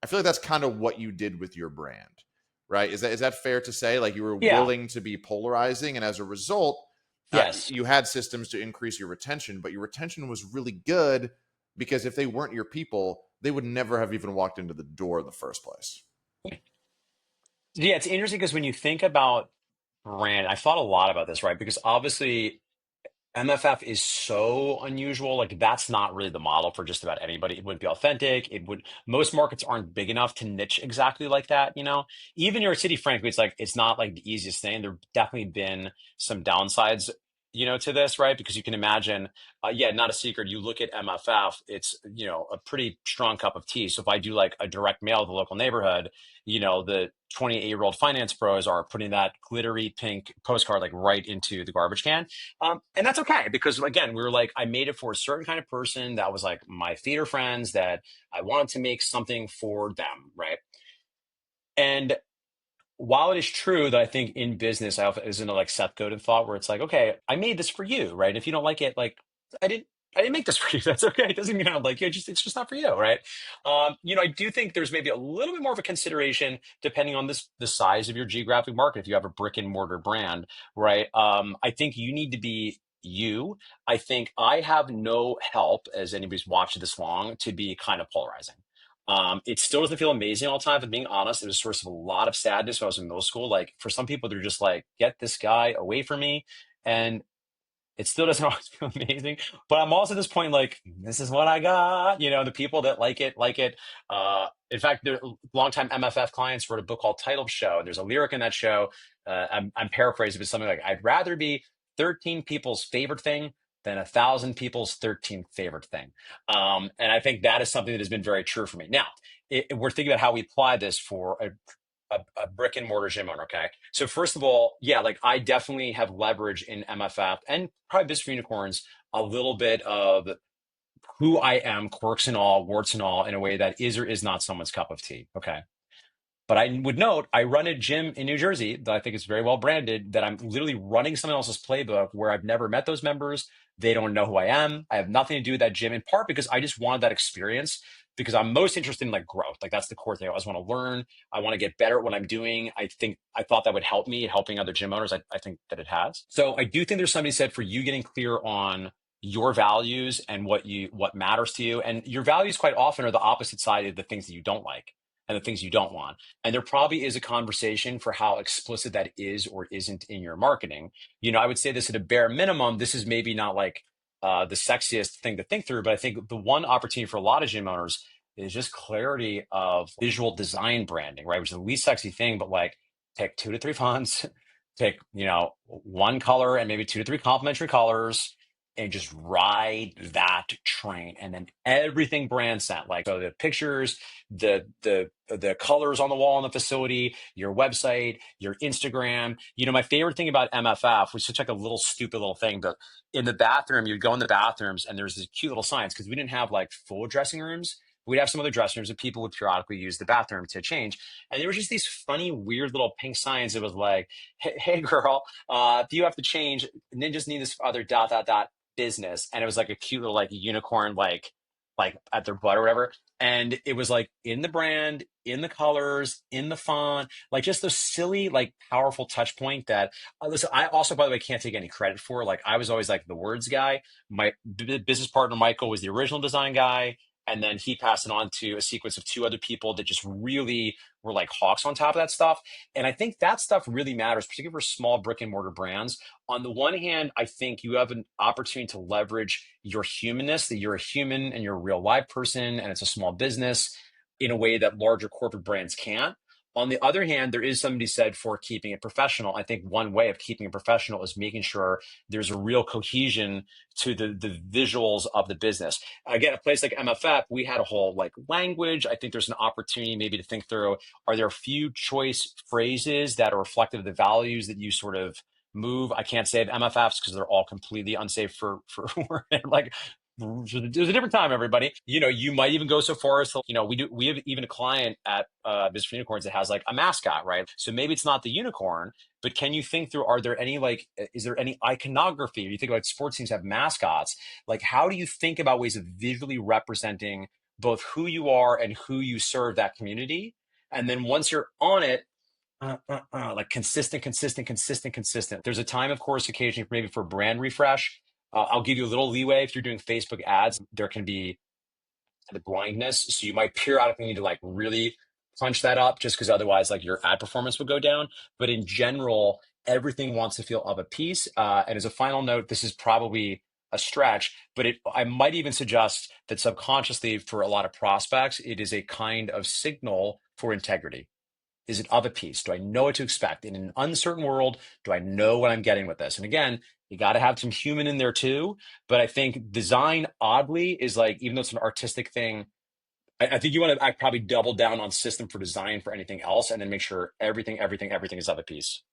I feel like that's kind of what you did with your brand, right? Is that fair to say? Like, you were willing to be polarizing, and as a result, yes, you had systems to increase your retention, but your retention was really good, because if they weren't your people, they would never have even walked into the door in the first place. Yeah, it's interesting because when you think about brand, I thought a lot about this, right? Because obviously MFF is so unusual. Like, that's not really the model for just about anybody. It wouldn't be authentic. Most markets aren't big enough to niche exactly like that. Even New York City, frankly, it's not like the easiest thing. There've definitely been some downsides, to this, right? Because you can imagine, not a secret. You look at MFF, it's, a pretty strong cup of tea. So if I do like a direct mail to the local neighborhood, the 28-year-old finance pros are putting that glittery pink postcard like right into the garbage can. And that's okay, because again, we were like, I made it for a certain kind of person that was like my theater friends, that I wanted to make something for them, right? And while it is true that I think in business, I often is in a like Seth Godin thought, where it's like, okay, I made this for you, right? If you don't like it, like I didn't, I didn't make this for you. That's okay. It doesn't mean I don't like you. It's just not for you, right? I do think there's maybe a little bit more of a consideration depending on the size of your geographic market. If you have a brick and mortar brand, right? I think you need to be you. I think I have no help, as anybody's watched this long, to be kind of polarizing. It still doesn't feel amazing all the time, if I'm being honest. It was a source of a lot of sadness when I was in middle school. Like, for some people, they're just like, get this guy away from me. And it still doesn't always feel amazing. But I'm also at this point, like, this is what I got. The people that like it, like it. In fact, longtime MFF clients wrote a book called Title Show. There's a lyric in that show. I'm paraphrasing, but something like, I'd rather be 13 people's favorite thing than 1,000 people's 13th favorite thing. And I think that is something that has been very true for me. Now, we're thinking about how we apply this for a brick and mortar gym owner. Okay. So first of all, yeah, like I definitely have leverage in MFF and probably Business for Unicorns, a little bit of who I am, quirks and all, warts and all, in a way that is or is not someone's cup of tea. Okay. But I would note, I run a gym in New Jersey that I think is very well branded, that I'm literally running someone else's playbook where I've never met those members. They don't know who I am. I have nothing to do with that gym, in part because I just wanted that experience, because I'm most interested in like growth. Like, that's the core thing. I always want to learn. I want to get better at what I'm doing. I thought that would help me helping other gym owners. I think that it has. So I do think there's somebody said for you getting clear on your values and what matters to you. And your values quite often are the opposite side of the things that you don't like and the things you don't want. And there probably is a conversation for how explicit that is or isn't in your marketing. I would say this at a bare minimum. This is maybe not like the sexiest thing to think through, but I think the one opportunity for a lot of gym owners is just clarity of visual design branding, right? Which is the least sexy thing, but like, pick 2 to 3 fonts, pick, one color and maybe 2 to 3 complementary colors, and just ride that train. And then everything brand sent, like, so the pictures, the colors on the wall in the facility, your website, your Instagram. My favorite thing about MFF was such like a little stupid little thing, but in the bathroom, you'd go in the bathrooms and there's these cute little signs, because we didn't have like full dressing rooms. We'd have some other dressing rooms that people would periodically use the bathroom to change. And there were just these funny, weird little pink signs. It was like, hey girl, if you have to change, ninjas need this other ... business. And it was like a cute little like unicorn, like at their butt or whatever. And it was like in the brand, in the colors, in the font, like just those silly, like powerful touch point that, listen, I also, by the way, can't take any credit for. Like, I was always like the words guy. My business partner, Michael, was the original design guy. And then he passed it on to a sequence of 2 other people that just really were like hawks on top of that stuff. And I think that stuff really matters, particularly for small brick and mortar brands. On the one hand, I think you have an opportunity to leverage your humanness, that you're a human and you're a real live person and it's a small business, in a way that larger corporate brands can't. On the other hand, there is something to be said for keeping it professional. I think one way of keeping it professional is making sure there's a real cohesion to the visuals of the business. Again, a place like MFF, we had a whole like language. I think there's an opportunity maybe to think through, are there a few choice phrases that are reflective of the values that you sort of move? I can't say MFFs because they're all completely unsafe for like, it was a different time, everybody. You might even go so far as to, we have even a client at Business for Unicorns that has like a mascot, right? So maybe it's not the unicorn, but can you think through, are there any is there any iconography? You think about sports teams have mascots. Like, how do you think about ways of visually representing both who you are and who you serve that community? And then once you're on it, like consistent. There's a time, of course, occasionally maybe for brand refresh. I'll give you a little leeway. If you're doing Facebook ads, there can be the blindness. So you might periodically need to like really punch that up, just because otherwise like your ad performance would go down. But in general, everything wants to feel of a piece. And as a final note, this is probably a stretch, but I might even suggest that subconsciously for a lot of prospects, it is a kind of signal for integrity. Is it of a piece? Do I know what to expect? In an uncertain world, do I know what I'm getting with this? And again, you got to have some human in there too. But I think design, oddly, is like, even though it's an artistic thing, I think you want to probably double down on system for design for anything else, and then make sure everything is of a piece.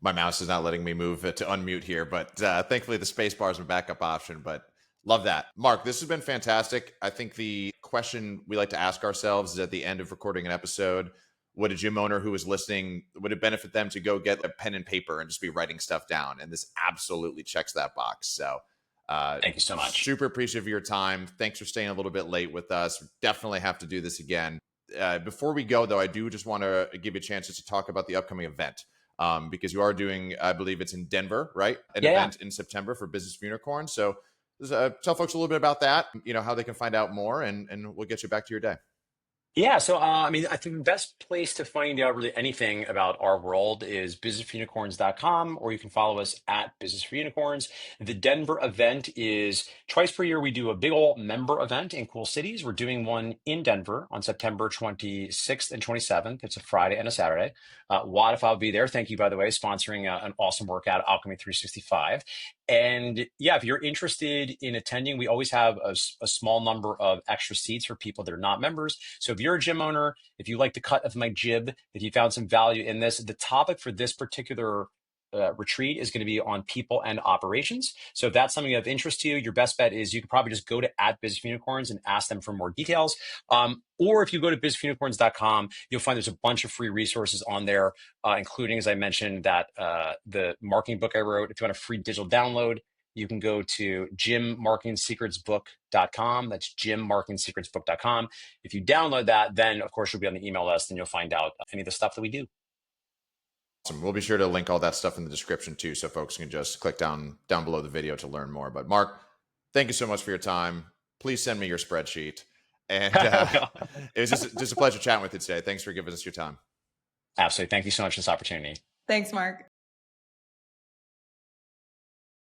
My mouse is not letting me move to unmute here, but thankfully the space bar is a backup option. But love that. Mark, this has been fantastic. I think the question we like to ask ourselves is at the end of recording an episode, would a gym owner who is listening, would it benefit them to go get a pen and paper and just be writing stuff down? And this absolutely checks that box. So thank you so much. Super appreciative of your time. Thanks for staying a little bit late with us. Definitely have to do this again. Before we go, though, I do just want to give you a chance just to talk about the upcoming event. Because you are doing, I believe it's in Denver, right? An event in September for Business for Unicorns. So tell folks a little bit about that, how they can find out more, and we'll get you back to your day. Yeah, so I think the best place to find out really anything about our world is businessforunicorns.com, or you can follow us at Business for Unicorns. The Denver event is twice per year. We do a big old member event in cool cities. We're doing one in Denver on September 26th and 27th. It's a Friday and a Saturday. Wodify will be there. Thank you, by the way, sponsoring an awesome workout, Alchemy 365. And yeah, if you're interested in attending, we always have a small number of extra seats for people that are not members. So if you're a gym owner, if you like the cut of my jib, if you found some value in this, the topic for this particular retreat is going to be on people and operations. So if that's something of interest to you, your best bet is you could probably just go to @BusinessUnicorns and ask them for more details. Or if you go to businessunicorns.com, you'll find there's a bunch of free resources on there, including, as I mentioned, that the marketing book I wrote. If you want a free digital download, you can go to jimmarketingsecretsbook.com. That's jimmarketingsecretsbook.com. If you download that, then of course you'll be on the email list and you'll find out any of the stuff that we do. Awesome. We'll be sure to link all that stuff in the description too, so folks can just click down below the video to learn more. But Mark, thank you so much for your time. Please send me your spreadsheet. And it was just a pleasure chatting with you today. Thanks for giving us your time. Absolutely. Thank you so much for this opportunity. Thanks, Mark.